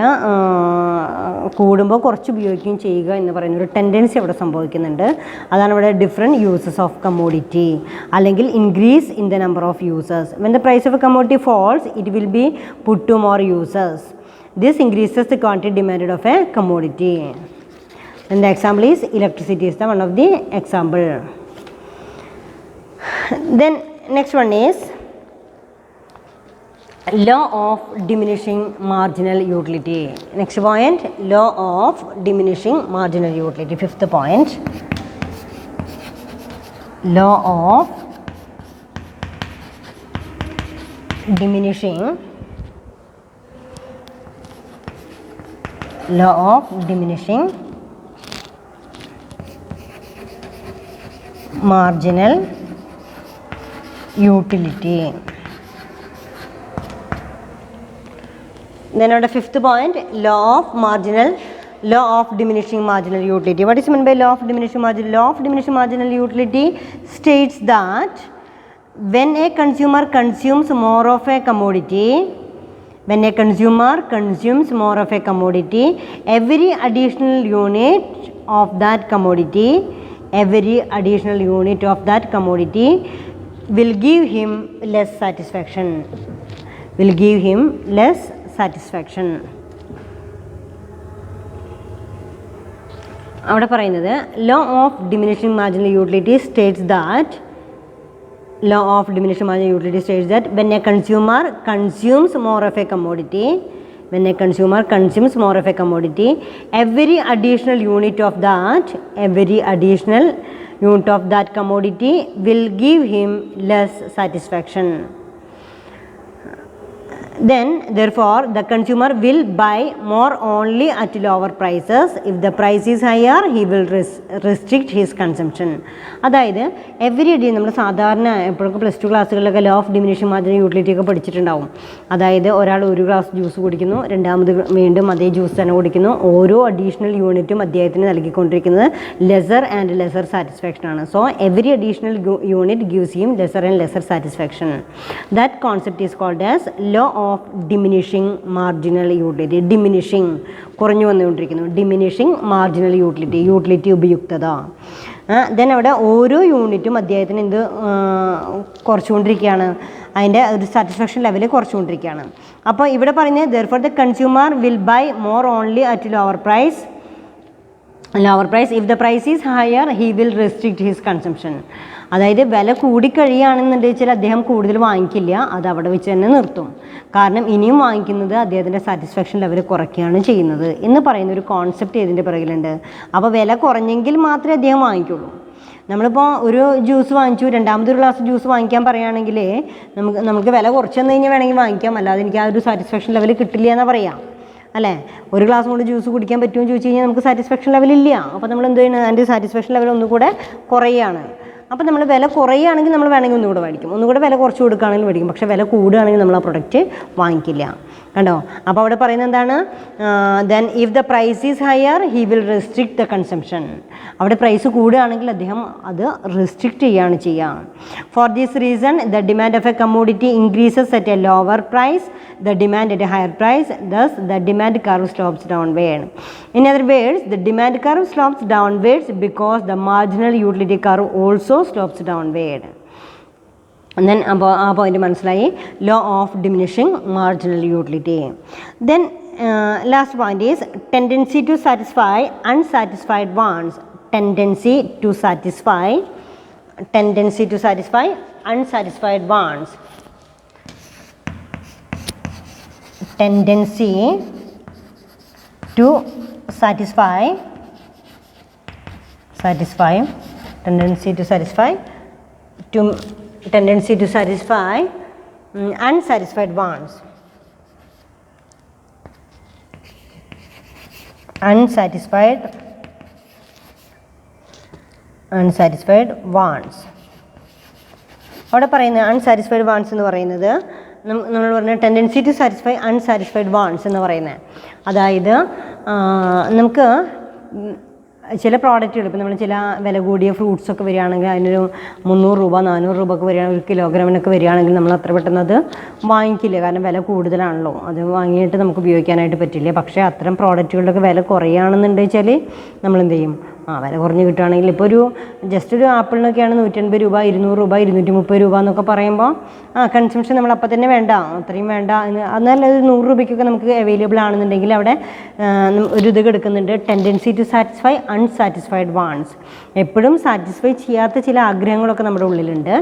കൂടുമ്പോൾ കുറച്ച് ഉപയോഗിക്കുകയും ചെയ്യുക എന്ന് പറയുന്ന ഒരു ടെൻഡൻസി അവിടെ സംഭവിക്കുന്നുണ്ട്. അതാണ് ഇവിടെ ഡിഫറെൻറ്റ് യൂസസ് ഓഫ് കമ്മോഡിറ്റി അല്ലെങ്കിൽ increase in the number of users. When the price of a commodity falls, it will be put to more users. This increases the quantity demanded of a commodity. And the example is electricity is the one of the example. Then next one is law of diminishing marginal utility. Next point, law of diminishing marginal utility. Fifth point, law of diminishing marginal utility. Then our fifth point, law of diminishing marginal utility. What is meant by law of diminishing marginal? Law of diminishing marginal utility states that when a consumer consumes more of a commodity, every additional unit of that commodity will give him less satisfaction. അവിടെ പറയുന്നത് law of diminishing marginal utility states that when a consumer consumes more of a commodity, every additional unit of that commodity will give him less satisfaction. Then therefore the consumer will buy more only at lower prices. If the price is higher, he will restrict his consumption. അതായത് every day നമ്മൾ സാധാരണ എപ്പോഴൊക്കെ plus two ക്ലാസ്സുകളിലൊക്കെ law of diminishing marginal utility ഒക്കെ പഠിച്ചിട്ടുണ്ടാവും. അതായത് ഒരാൾ ഒരു ഗ്ലാസ് ജ്യൂസ് കുടിക്കുന്നു, രണ്ടാമത് വീണ്ടും അതേ ജ്യൂസ് തന്നെ കുടിക്കുന്നു. ഓരോ അഡീഷണൽ യൂണിറ്റും അദ്ദേഹത്തിന് നൽകിക്കൊണ്ടിരിക്കുന്നത് ലെസർ ആൻഡ് ലെസർ സാറ്റിസ്ഫാക്ഷൻ ആണ്. So every additional unit gives him lesser and lesser satisfaction. That concept is called as law of diminishing marginal utility. Diminishing കുറഞ്ഞു വന്നുകൊണ്ടിരിക്കുന്നു. ഡിമിനിഷിംഗ് മാർജിനൽ യൂട്ടിലിറ്റി ഉപയുക്തത. ദെൻ അവിടെ ഓരോ യൂണിറ്റും അദ്ദേഹത്തിന് എന്ത് കുറച്ചുകൊണ്ടിരിക്കുകയാണ്, അതിൻ്റെ ഒരു സാറ്റിസ്ഫാക്ഷൻ ലെവൽ കുറച്ചുകൊണ്ടിരിക്കുകയാണ്. അപ്പോൾ ഇവിടെ പറയുന്നത് therefore the consumer will buy more only at lower price. If the price is higher, he will restrict his consumption. അതായത് വില കൂടിക്കഴിയുകയാണെന്നുണ്ടെങ്കിൽ അദ്ദേഹം കൂടുതൽ വാങ്ങിക്കില്ല, അത് അവിടെ വെച്ച് തന്നെ നിർത്തും. കാരണം ഇനിയും വാങ്ങിക്കുന്നത് അദ്ദേഹത്തിൻ്റെ സാറ്റിസ്ഫാക്ഷൻ ലെവൽ കുറയ്ക്കുകയാണ് ചെയ്യുന്നത് എന്ന് പറയുന്നൊരു കോൺസെപ്റ്റ് ഇതിൻ്റെ പിറകിലുണ്ട്. അപ്പോൾ വില കുറഞ്ഞെങ്കിൽ മാത്രമേ അദ്ദേഹം വാങ്ങിക്കുള്ളൂ. നമ്മളിപ്പോൾ ഒരു ജ്യൂസ് വാങ്ങിച്ചു, രണ്ടാമതൊരു ഗ്ലാസ് ജ്യൂസ് വാങ്ങിക്കാൻ പറയുകയാണെങ്കിൽ നമുക്ക് വില കുറച്ച് തന്നു കഴിഞ്ഞാൽ വേണമെങ്കിൽ വാങ്ങിക്കാം, അല്ലാതെ എനിക്ക് ആ ഒരു സാറ്റിസ്ഫാക്ഷൻ ലെവൽ കിട്ടില്ല എന്നാണ് പറയാം അല്ലേ. ഒരു ഗ്ലാസ് കൊണ്ട് ജ്യൂസ് കുടിക്കാൻ പറ്റുമെന്ന് ചോദിച്ചു കഴിഞ്ഞാൽ നമുക്ക് സാറ്റിസ്ഫാക്ഷൻ ലെവലില്ല. അപ്പോൾ നമ്മൾ എന്ത് ചെയ്യുന്നത്, അതിൻ്റെ സാറ്റിസ്ഫാക്ഷൻ ലെവൽ ഒന്നുകൂടെ കുറയുകയാണ്. അപ്പോൾ നമ്മൾ വില കുറയുകയാണെങ്കിൽ നമ്മൾ വേണമെങ്കിൽ ഒന്നുകൂടെ മേടിക്കും, ഒന്നുകൂടെ വില കുറച്ച് കൊടുക്കുകയാണെങ്കിൽ മേടിക്കും. പക്ഷേ വില കൂടുകയാണെങ്കിൽ നമ്മൾ ആ പ്രൊഡക്റ്റ് വാങ്ങിക്കില്ല. കണ്ടോ? അപ്പോൾ അവിടെ പറയുന്നത് എന്താണ്, then if the price is higher he will restrict the consumption. അവിടെ പ്രൈസ് കൂടുകയാണെങ്കിൽ അദ്ദേഹം അത് റെസ്ട്രിക്റ്റ് ചെയ്യുകയാണ് ചെയ്യുക. For this reason the demand of a commodity increases at a lower price, the demand at a higher price, thus the demand curve slopes downward. In other words, the demand curve slopes downwards because the marginal utility curve also slopes downward. And then ആ point മനസ്സിലായി, law of diminishing marginal utility. Then last point is tendency to satisfy unsatisfied wants. Tendency to satisfy unsatisfied wants. Tendency to satisfy unsatisfied wants. Unsatisfied wants. അവിടെ പറയുന്നത് unsatisfied wants എന്ന് പറയുന്നത് നമ്മൾ പറഞ്ഞ tendency to satisfy unsatisfied wants എന്ന് പറയുന്നത്. അതായത് നമുക്ക് ചില പ്രോഡക്റ്റുകൾ, ഇപ്പോൾ നമ്മൾ ചില വില കൂടിയ ഫ്രൂട്ട്സൊക്കെ വരികയാണെങ്കിൽ അതിനൊരു 300 രൂപ 400 രൂപയൊക്കെ വരികയാണെങ്കിൽ, 1 കിലോഗ്രാമിനൊക്കെ വരികയാണെങ്കിൽ നമ്മൾ അത്ര പെട്ടെന്ന് അത് വാങ്ങിക്കില്ല. കാരണം വില കൂടുതലാണല്ലോ, അത് വാങ്ങിയിട്ട് നമുക്ക് ഉപയോഗിക്കാനായിട്ട് പറ്റില്ല. പക്ഷേ അത്തരം പ്രോഡക്റ്റുകളുടെയൊക്കെ വില കുറയുകയാണെന്നുണ്ടെച്ചാൽ നമ്മൾ എന്ത് ചെയ്യും, വില കുറഞ്ഞ് കിട്ടുകയാണെങ്കിൽ ഇപ്പോൾ ഒരു ജസ്റ്റ് ഒരു ആപ്പിളിനൊക്കെയാണ് 150 രൂപ 200 രൂപ 230 രൂപ എന്നൊക്കെ പറയുമ്പോൾ കൺസംഷൻ നമ്മൾ അപ്പം തന്നെ വേണ്ട, അത്രയും വേണ്ട. എന്നാൽ 100 രൂപയ്ക്കൊക്കെ നമുക്ക് അവൈലബിൾ ആണെന്നുണ്ടെങ്കിൽ അവിടെ ഒരു ഇത് എടുക്കുന്നുണ്ട്, tendency to satisfy unsatisfied wants. എപ്പോഴും സാറ്റിസ്ഫൈ ചെയ്യാത്ത ചില ആഗ്രഹങ്ങളൊക്കെ നമ്മുടെ ഉള്ളിലുണ്ട്.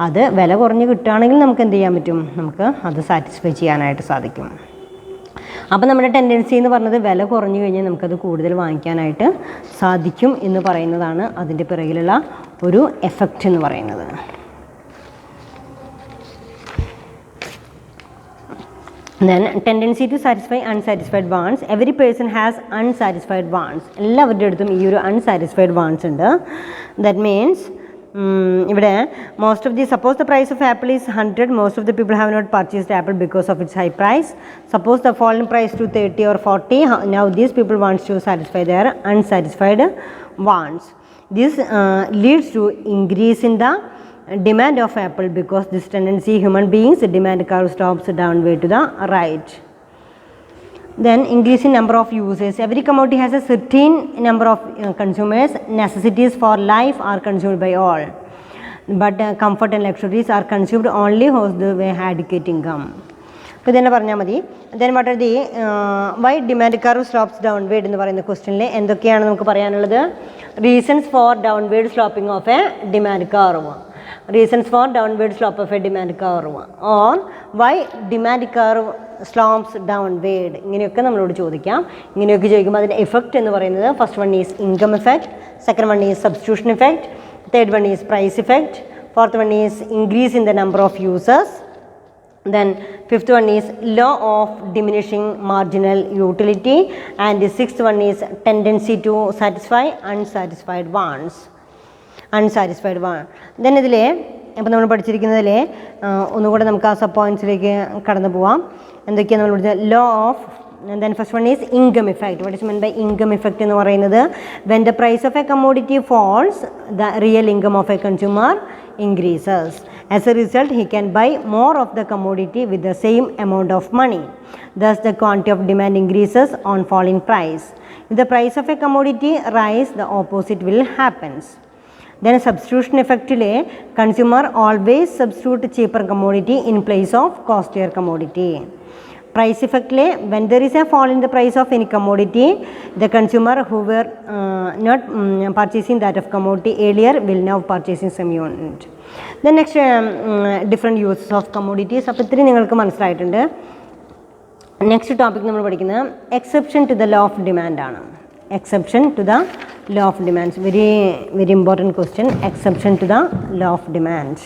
അത് വില കുറഞ്ഞ് കിട്ടുകയാണെങ്കിൽ നമുക്ക് എന്ത് ചെയ്യാൻ പറ്റും, നമുക്ക് അത് സാറ്റിസ്ഫൈ ചെയ്യാനായിട്ട് സാധിക്കും. അപ്പോൾ നമ്മുടെ ടെൻഡൻസി എന്ന് പറഞ്ഞത് വില കുറഞ്ഞു കഴിഞ്ഞാൽ നമുക്കത് കൂടുതൽ വാങ്ങിക്കാനായിട്ട് സാധിക്കും എന്ന് പറയുന്നതാണ് അതിൻ്റെ പിറകിലുള്ള ഒരു എഫക്റ്റ് എന്ന് പറയുന്നത്. Then tendency to satisfy unsatisfied wants. Every person has unsatisfied wants. എല്ലാവരുടെ അടുത്തും ഈ ഒരു unsatisfied wants ഉണ്ട്. That means ഇവിടെ most of the, suppose the price of apple is 100, most of the people have not purchased apple because of its high price. Suppose the fallen price to 30 or 40, now these people wants to satisfy their unsatisfied wants. This leads to increase in the demand of apple, because this tendency human beings, demand curve stops downward to the right. Then increase in number of users. Every commodity has a certain number of consumers. Necessities for life are consumed by all, but comfort and luxuries are consumed only those who have adequate income. അപ്പോൾ ഇതന്നെ പറഞ്ഞാൽ മതി. Then what are the why demand curve stops downward എന്ന് പറയുന്ന ക്വസ്റ്റ്യനിൽ എന്തൊക്കെയാണ് നമുക്ക് പറയാനുള്ളത്? Reasons for downward sloping of a demand curve, reasons for downward slope of a demand curve, or why demand curve slopes downward. ഇങ്ങനെയൊക്കെ നമ്മളോട് ചോദിക്കാം. ഇങ്ങനെയൊക്കെ ചോദിക്കുമ്പോൾ അതിൻ്റെ എഫക്റ്റ് എന്ന് പറയുന്നത്, first one is income effect, second one is substitution effect, third one is price effect, fourth one is increase in the number of users, then fifth one is law of diminishing marginal utility, and the sixth one is tendency to satisfy unsatisfied wants. Unsatisfied then ഇതിൽ ഇപ്പോൾ നമ്മൾ പഠിച്ചിരിക്കുന്നതിൽ ഒന്നുകൂടെ നമുക്ക് ആ sub പോയിൻറ്റ്സിലേക്ക് കടന്നു പോവാം. എന്തൊക്കെയാണ് നമ്മൾ പഠിച്ചത്? Law of, then first one is income effect. What is mean by income effect എന്ന് പറയുന്നത്, when the price of a commodity falls, the real income of a consumer increases. As a result, he can buy more of the commodity with the same amount of money. Thus, the quantity of demand increases on falling price. If the price of a commodity rise, the opposite will happen. Then substitution effectile, consumer always substitute cheaper commodity in place of costlier commodity. Price effectile, when there is a fall in the price of any commodity, the consumer who were not purchasing that of commodity earlier will now purchasing some unit. The next different uses of commodities. അപ്പോൾ ഇത്തിരി നിങ്ങൾക്ക് മനസ്സിലായിട്ടുണ്ട്. Next topic നമ്മൾ പഠിക്കുന്നത് exception to the law of demand ആണ്. Exception to the law of demands, very important question. Exception to the law of demand.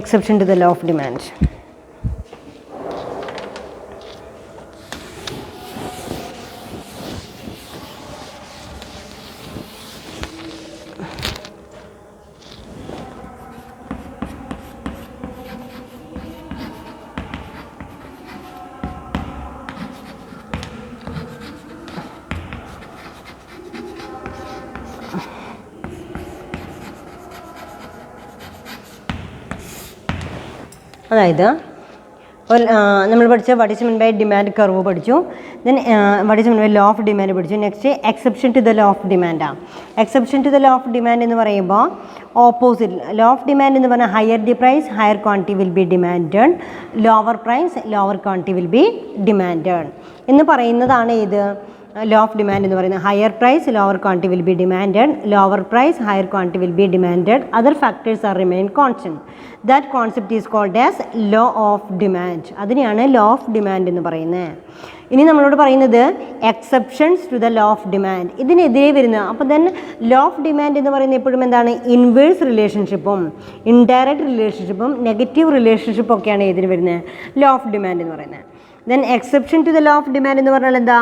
Exception to the law of demand. അതായത് നമ്മൾ പഠിച്ച what is mean by demand curve പഠിച്ചു. Then what is mean by law of demand പഠിച്ചു. Next exception to the law of ഡിമാൻഡാണ്. Exception to the law of demand എന്ന് പറയുമ്പോൾ opposite law of demand എന്ന് പറഞ്ഞാൽ higher the price higher quantity will be demanded, lower price lower quantity will be demanded എന്ന് പറയുന്നതാണ് ഇത് law of demand എന്ന് പറയുന്നത്. Higher price lower quantity will be demanded, lower price higher quantity will be demanded, other factors are remain constant. That concept is called as law of demand. അതിനെയാണ് law of demand എന്ന് പറയുന്നത്. ഇനി നമ്മളോട് പറയുന്നത് exceptions to the law of demand, ഇതിനെതിരെ വരുന്ന. അപ്പോൾ then law of demand എന്ന് പറയുന്നത് എപ്പോഴും എന്താണ്? ഇൻവേഴ്സ് റിലേഷൻഷിപ്പും ഇൻഡയറക്റ്റ് റിലേഷൻഷിപ്പും നെഗറ്റീവ് റിലേഷൻഷിപ്പും ഒക്കെയാണ് ഇതിന് വരുന്നത് ലോ ഓഫ് ഡിമാൻഡ് എന്ന് പറയുന്നത്. Then exception to the law of demand എന്ന് പറഞ്ഞാൽ എന്താ?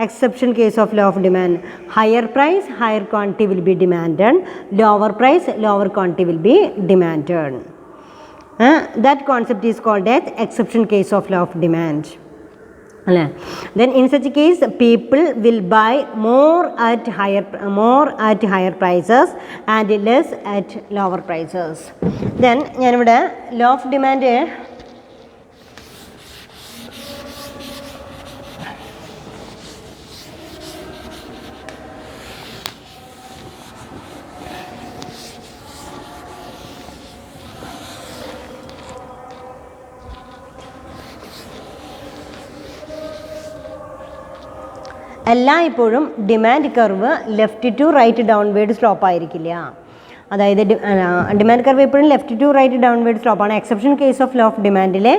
Exception case of law of demand, higher price higher quantity will be demanded, lower price lower quantity will be demanded. That concept is called as exception case of law of demand. Then in such a case people will buy more at higher prices and less at lower prices. Then ഞാനിവിടെ law of demand എല്ലായ്പ്പോഴും demand curve left to right downward slope ആയിരിക്കില്ല. അതായത് demand curve എപ്പോഴും left to right downward സ്ലോപ്പാണ്. Exception case of law of ഡിമാൻഡിലെ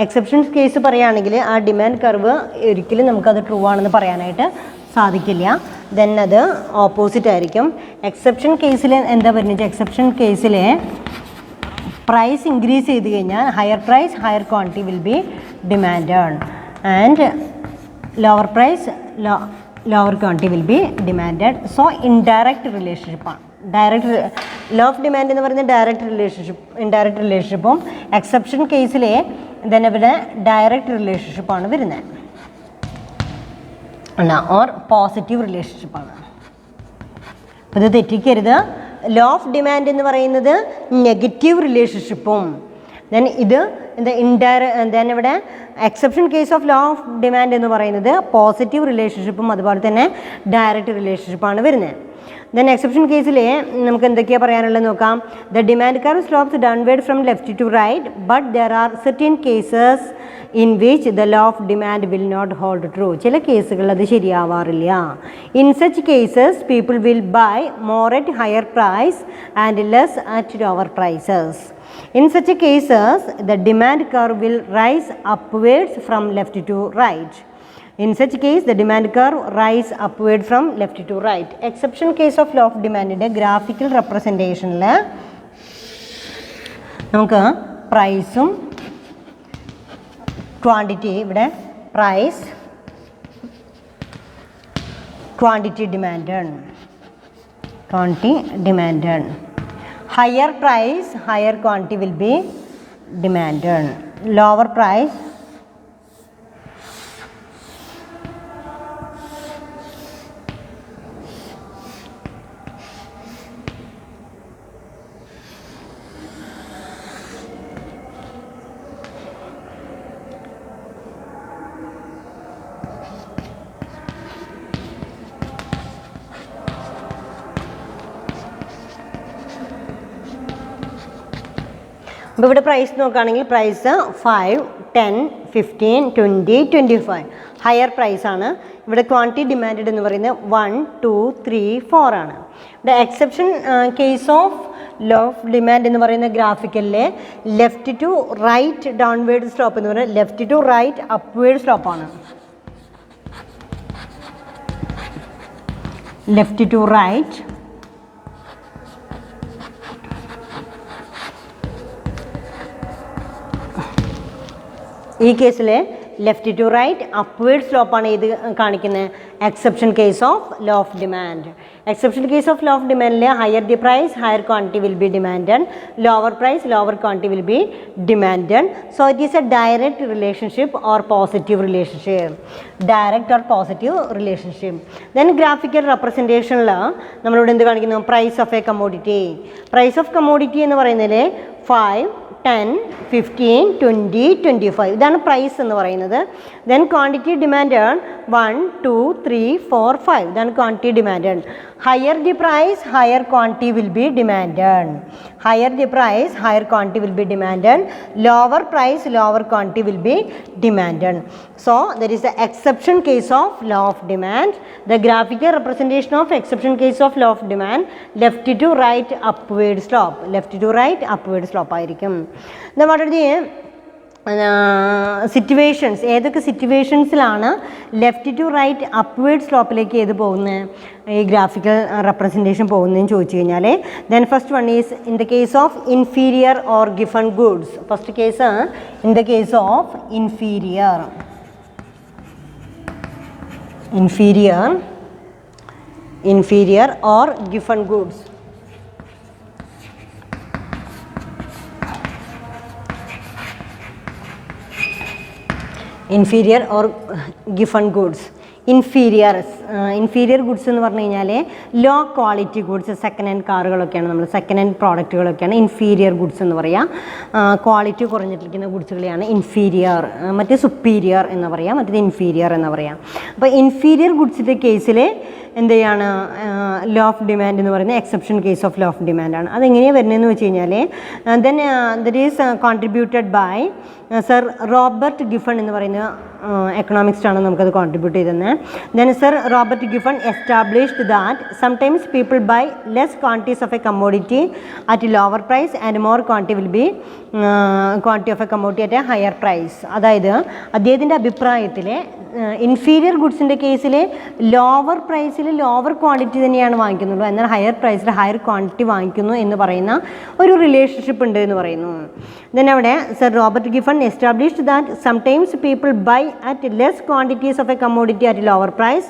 exception case പറയുകയാണെങ്കിൽ ആ demand curve ഒരിക്കലും നമുക്കത് ട്രൂ ആണെന്ന് പറയാനായിട്ട് സാധിക്കില്ല. ദെൻ അത് ഓപ്പോസിറ്റ് ആയിരിക്കും. എക്സെപ്ഷൻ കേസിൽ എന്താ പറയുന്നത്? എക്സെപ്ഷൻ കേസിൽ പ്രൈസ് ഇൻക്രീസ് ചെയ്ത് കഴിഞ്ഞാൽ higher price higher quantity will be demanded and lower price lower quantity will be demanded. So indirect relationship ആണ്. ഡയറക്റ്റ് ലോ ഓഫ് ഡിമാൻഡ് എന്ന് പറയുന്നത് ഡയറക്റ്റ് റിലേഷൻഷിപ്പ്, ഇൻഡയറക്റ്റ് റിലേഷൻഷിപ്പും എക്സെപ്ഷൻ കേസിൽ then ഇവിടെ ഡയറക്റ്റ് റിലേഷൻഷിപ്പാണ് വരുന്നത്, ഓർ പോസിറ്റീവ് റിലേഷൻഷിപ്പാണ്. അപ്പോൾ ഇത് തെറ്റിക്കരുത്. ലോ ഓഫ് ഡിമാൻഡ് എന്ന് പറയുന്നത് നെഗറ്റീവ് റിലേഷൻഷിപ്പും ദെൻ ഇത് ദെൻ ഇവിടെ exception case of law of demand എന്ന് പറയുന്നത് പോസിറ്റീവ് റിലേഷൻഷിപ്പും അതുപോലെ തന്നെ ഡയറക്റ്റ് റിലേഷൻഷിപ്പാണ് വരുന്നത്. ദെൻ എക്സെപ്ഷൻ കേസിൽ നമുക്ക് എന്തൊക്കെയാണ് പറയാനുള്ളത് നോക്കാം. The demand curve slopes downward from left to right but there are certain cases in which the law of demand will not hold true. ചില കേസുകളിൽ അത് ശരിയാവാറില്ല. In such cases people will buy more at higher price and less at lower prices. In such cases, the demand curve will rise upwards from left to right. In such case, the demand curve rise upward from left to right. Exception case of law of demand inde graphical representation la namukku price um quantity ivide price quantity demanded, quantity demanded. Higher price, higher quantity will be demanded. Lower price, അപ്പോൾ ഇവിടെ price നോക്കുകയാണെങ്കിൽ price 5, 10, 15, 20, 25 higher പ്രൈസാണ്. ഇവിടെ quantity demand എന്ന് പറയുന്നത് 1, 2, 3, 4 ആണ്. ഇവിടെ exception case of law of demand എന്ന് പറയുന്ന ഗ്രാഫിക്കലിലെ left to right downward slope എന്ന് പറയുന്നത് ലെഫ്റ്റ് ടു റൈറ്റ് അപ്വേർഡ് സ്ലോപ്പാണ്. ലെഫ്റ്റ് ടു റൈറ്റ് ഈ കേസിൽ ലെഫ്റ്റ് ടു റൈറ്റ് അപ്വേർഡ് സ്ലോപ്പാണ് ഇത് കാണിക്കുന്നത് exception case of law of demand. Exception case of law of ഡിമാൻഡിൽ higher the price higher quantity will be demanded, lower price lower quantity will be demanded. So it is a direct relationship or positive relationship, direct or positive relationship. Then graphical റെപ്രസെൻറ്റേഷനിൽ നമ്മളിവിടെ എന്ത് കാണിക്കുന്നു? Price of a commodity. Price of commodity എന്ന് പറയുന്നതിൽ 5, 10, 15, 20, 25 ഇതാണ് price എന്ന് പറയുന്നത്. Then quantity demanded 1, 2, 3, 4, 5 ഇതാണ് quantity demanded. Higher the price higher quantity will be demanded. Higher the price higher quantity will be demanded. Lower price lower quantity will be demanded. So there is the exception case of law of demand. The graphical representation of exception case of law of demand left to right upward slope, left to right upward slope ആയിരിക്കും. Then what are the situations? ഏതൊക്കെ സിറ്റുവേഷൻസിലാണ് left to right upward സ്ലോപ്പിലേക്ക് ഏത് പോകുന്നത് ഈ graphical representation പോകുന്നതെന്ന് ചോദിച്ചു കഴിഞ്ഞാൽ then first one is in the case of inferior or Giffen goods. First case in the case of inferior or given goods. Inferior or given goods. Inferior goods എന്ന് പറഞ്ഞു കഴിഞ്ഞാൽ low quality goods, second hand കാറുകളൊക്കെയാണ്, നമ്മൾ second hand പ്രോഡക്റ്റുകളൊക്കെയാണ് inferior goods എന്ന് പറയാം. Quality കുറഞ്ഞിട്ടിരിക്കുന്ന ഗുഡ്സുകളെയാണ് ഇൻഫീരിയർ, മറ്റേ സുപ്പീരിയർ എന്ന് പറയാം, മറ്റേത് ഇൻഫീരിയർ എന്ന് പറയാം. അപ്പോൾ ഇൻഫീരിയർ ഗുഡ്സിൻ്റെ കേസിൽ എന്ത് ചെയ്യാണ് ലോ ഓഫ് ഡിമാൻഡ് എന്ന് പറയുന്നത് exception case of law of ഡിമാൻഡാണ്. അതെങ്ങനെയാണ് വരുന്നതെന്ന് വെച്ച് കഴിഞ്ഞാൽ then that is contributed by sir Robert Giffen എന്ന് പറയുന്ന എക്കണോമിക്സ്റ്റാണ് നമുക്കത് കോൺട്രിബ്യൂട്ട് ചെയ്തത്. Then sir Robert Giffen established that sometimes people buy less quantities of a commodity at lower price and more quantity will be quantity of a commodity at a higher price. അതായത് അദ്ദേഹത്തിൻ്റെ അഭിപ്രായത്തിൽ inferior ഗുഡ്സിൻ്റെ കേസിൽ lower പ്രൈസിൽ actually lower quantity തന്നെയാണ് വാങ്ങിക്കുന്നുള്ളൂ, എന്നാൽ higher പ്രൈസിൽ higher quantity വാങ്ങിക്കുന്നു എന്ന് പറയുന്ന ഒരു റിലേഷൻഷിപ്പ് ഉണ്ട് എന്ന് പറയുന്നു. ദെൻ അവിടെ sir Robert Giffen established that sometimes people buy at less quantities of a commodity at lower price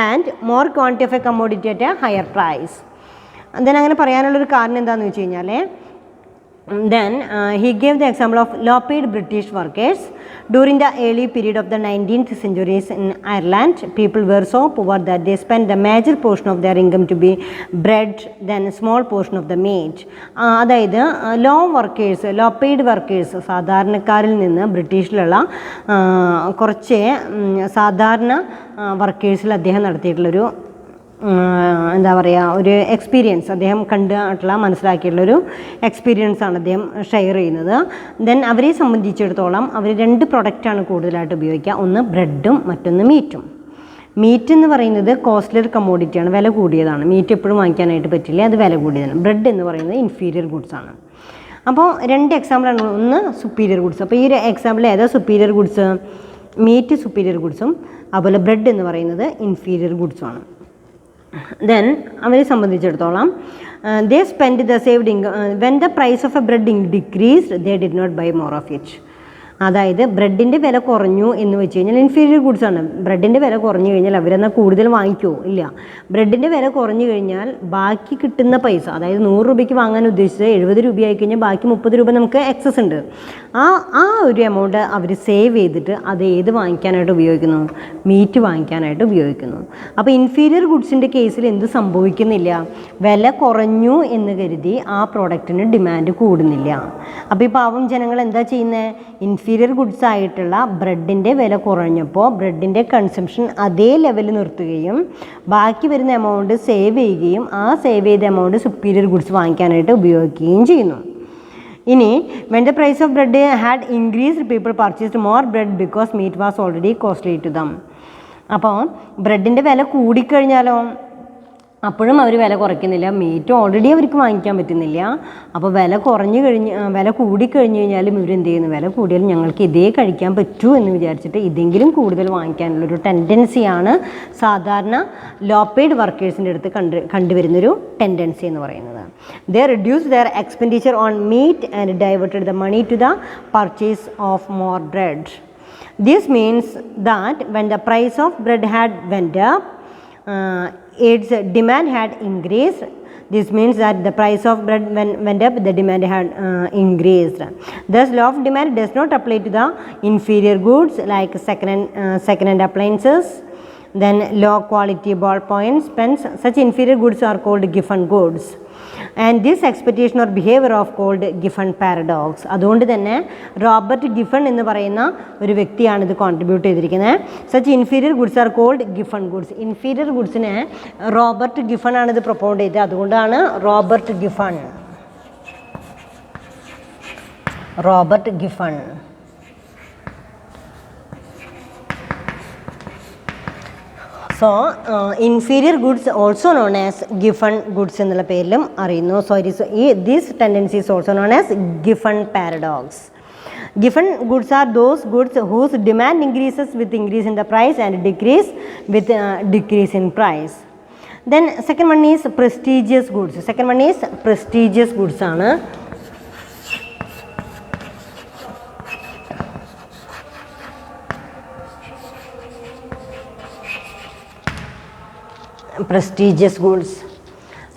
and more quantity of a commodity at a higher price. Then അങ്ങനെ പറയാനുള്ളൊരു കാരണം എന്താണെന്ന് വെച്ച് കഴിഞ്ഞാൽ, then he gave the example of low-paid British workers. During the early period of the 19th century in Ireland, people were so poor that they spent the major portion of their income to be bread, then a small portion of the meat. അതായത് law paid workers, സാധാരണക്കാരിൽ നിന്ന് ബ്രിട്ടീഷിലുള്ള കുറച്ച് സാധാരണ വർക്കേഴ്സിൽ അദ്ദേഹം നടത്തിയിട്ടുള്ളൊരു എന്താ പറയുക, ഒരു experience അദ്ദേഹം കണ്ടിട്ടുള്ള മനസ്സിലാക്കിയിട്ടുള്ളൊരു എക്സ്പീരിയൻസാണ് അദ്ദേഹം ഷെയർ ചെയ്യുന്നത്. ദെൻ അവരെ സംബന്ധിച്ചിടത്തോളം അവർ 2 പ്രൊഡക്റ്റാണ് കൂടുതലായിട്ട് ഉപയോഗിക്കുക. ഒന്ന് ബ്രെഡും മറ്റൊന്ന് മീറ്റും. മീറ്റ് എന്ന് പറയുന്നത് കോസ്റ്റ്ലിയർ കമ്മോഡിറ്റിയാണ്, വില കൂടിയതാണ്. മീറ്റ് എപ്പോഴും വാങ്ങിക്കാനായിട്ട് പറ്റില്ല, അത് വില കൂടിയതാണ്. ബ്രെഡ് എന്ന് പറയുന്നത് ഇൻഫീരിയർ ഗുഡ്സാണ്. അപ്പോൾ 2 എക്സാമ്പിളാണ്. ഒന്ന് സുപ്പീരിയർ ഗുഡ്സ്. അപ്പോൾ ഈ ഒരു എക്സാമ്പിൾ ഏതാ സുപ്പീരിയർ ഗുഡ്സ്? മീറ്റ് സുപ്പീരിയർ ഗുഡ്സും അതുപോലെ ബ്രെഡ് എന്ന് പറയുന്നത് ഇൻഫീരിയർ ഗുഡ്സുമാണ്. ദെൻ അവരെ സംബന്ധിച്ചിടത്തോളം they spent the saved income when the price of a bread decreased, they did not buy more of it. അതായത് ബ്രെഡിൻ്റെ വില കുറഞ്ഞു എന്ന് വെച്ച് കഴിഞ്ഞാൽ ഇൻഫീരിയർ ഗുഡ്സാണ്. ബ്രെഡിൻ്റെ വില കുറഞ്ഞു കഴിഞ്ഞാൽ അവരെന്നാൽ കൂടുതൽ വാങ്ങിക്കുമോ? ഇല്ല. ബ്രെഡിൻ്റെ വില കുറഞ്ഞു കഴിഞ്ഞാൽ ബാക്കി കിട്ടുന്ന പൈസ, അതായത് 100 രൂപയ്ക്ക് വാങ്ങാൻ ഉദ്ദേശിച്ചത് 70 രൂപയായി കഴിഞ്ഞാൽ ബാക്കി 30 രൂപ നമുക്ക് എക്സസ് ഉണ്ട്. ആ ഒരു എമൗണ്ട് അവർ സേവ് ചെയ്തിട്ട് അത് ഏത് വാങ്ങിക്കാനായിട്ട് ഉപയോഗിക്കുന്നു? മീറ്റ് വാങ്ങിക്കാനായിട്ട് ഉപയോഗിക്കുന്നു. അപ്പോൾ ഇൻഫീരിയർ ഗുഡ്സിൻ്റെ കേസിൽ എന്ത് സംഭവിക്കുന്നില്ല? വില കുറഞ്ഞു എന്ന് കരുതി ആ പ്രോഡക്റ്റിന് ഡിമാൻഡ് കൂടുന്നില്ല. അപ്പോൾ ഈ പാവം ജനങ്ങൾ എന്താ ചെയ്യുന്നത്? ഇൻഫീരിയർ ഗുഡ്സ് ആയിട്ടുള്ള ബ്രെഡിൻ്റെ വില കുറഞ്ഞപ്പോൾ ബ്രെഡിൻ്റെ കൺസംഷൻ അതേ ലെവലിൽ നിർത്തുകയും ബാക്കി വരുന്ന എമൗണ്ട് സേവ് ചെയ്യുകയും ആ സേവ് ചെയ്ത എമൗണ്ട് സുപ്പീരിയർ ഗുഡ്സ് വാങ്ങിക്കാനായിട്ട് ഉപയോഗിക്കുകയും ചെയ്യുന്നു. ഇനി when the price of bread had increased, people purchased more bread because meat was already costly to them. അപ്പോൾ ബ്രെഡിൻ്റെ വില കൂടിക്കഴിഞ്ഞാലോ അപ്പോഴും അവർ വില കുറയ്ക്കുന്നില്ല, മീറ്റ് ഓൾറെഡി അവർക്ക് വാങ്ങിക്കാൻ പറ്റുന്നില്ല. അപ്പോൾ വില കൂടിക്കഴിഞ്ഞ് കഴിഞ്ഞാലും ഇവരെന്ത് ചെയ്യുന്നു? വില കൂടിയാലും ഞങ്ങൾക്ക് ഇതേ കഴിക്കാൻ പറ്റൂ എന്ന് വിചാരിച്ചിട്ട് ഇതെങ്കിലും കൂടുതൽ വാങ്ങിക്കാനുള്ളൊരു ടെൻഡൻസിയാണ് സാധാരണ ലോ പെയ്ഡ് വർക്കേഴ്സിൻ്റെ അടുത്ത് കണ്ടുവരുന്നൊരു ടെൻഡൻസി എന്ന് പറയുന്നത്. They reduce their expenditure on meat and diverted the money to the purchase of more bread. This means that when the price of bread had went up, its demand had increased. This means that the price of bread went up, the demand had increased. Thus, law of demand does not apply to the inferior goods like second-hand appliances, then low quality ballpoints, pens. Such inferior goods are called Giffen goods. And this expectation or behavior of called Giffen paradox. അതുകൊണ്ട് തന്നെ Robert Giffen എന്ന് പറയുന്ന ഒരു വ്യക്തിയാണ് ഇത് contribute ചെയ്തിരിക്കുന്നത്. Such inferior goods are called Giffen goods. Inferior ഗുഡ്സിനെ Robert Giffen ആണ് ഇത് പ്രൊപ്പോണ്ട് ചെയ്തത്. അതുകൊണ്ടാണ് Robert Giffen. So inferior goods also known as Giffen goods എന്നുള്ള പേരിലും അറിയുന്നു. So these tendencies also known as Giffen paradox. Giffen goods are those goods whose demand increases with increase in the price and decrease with decrease in price. Then second one is prestigious goods. ആണ്.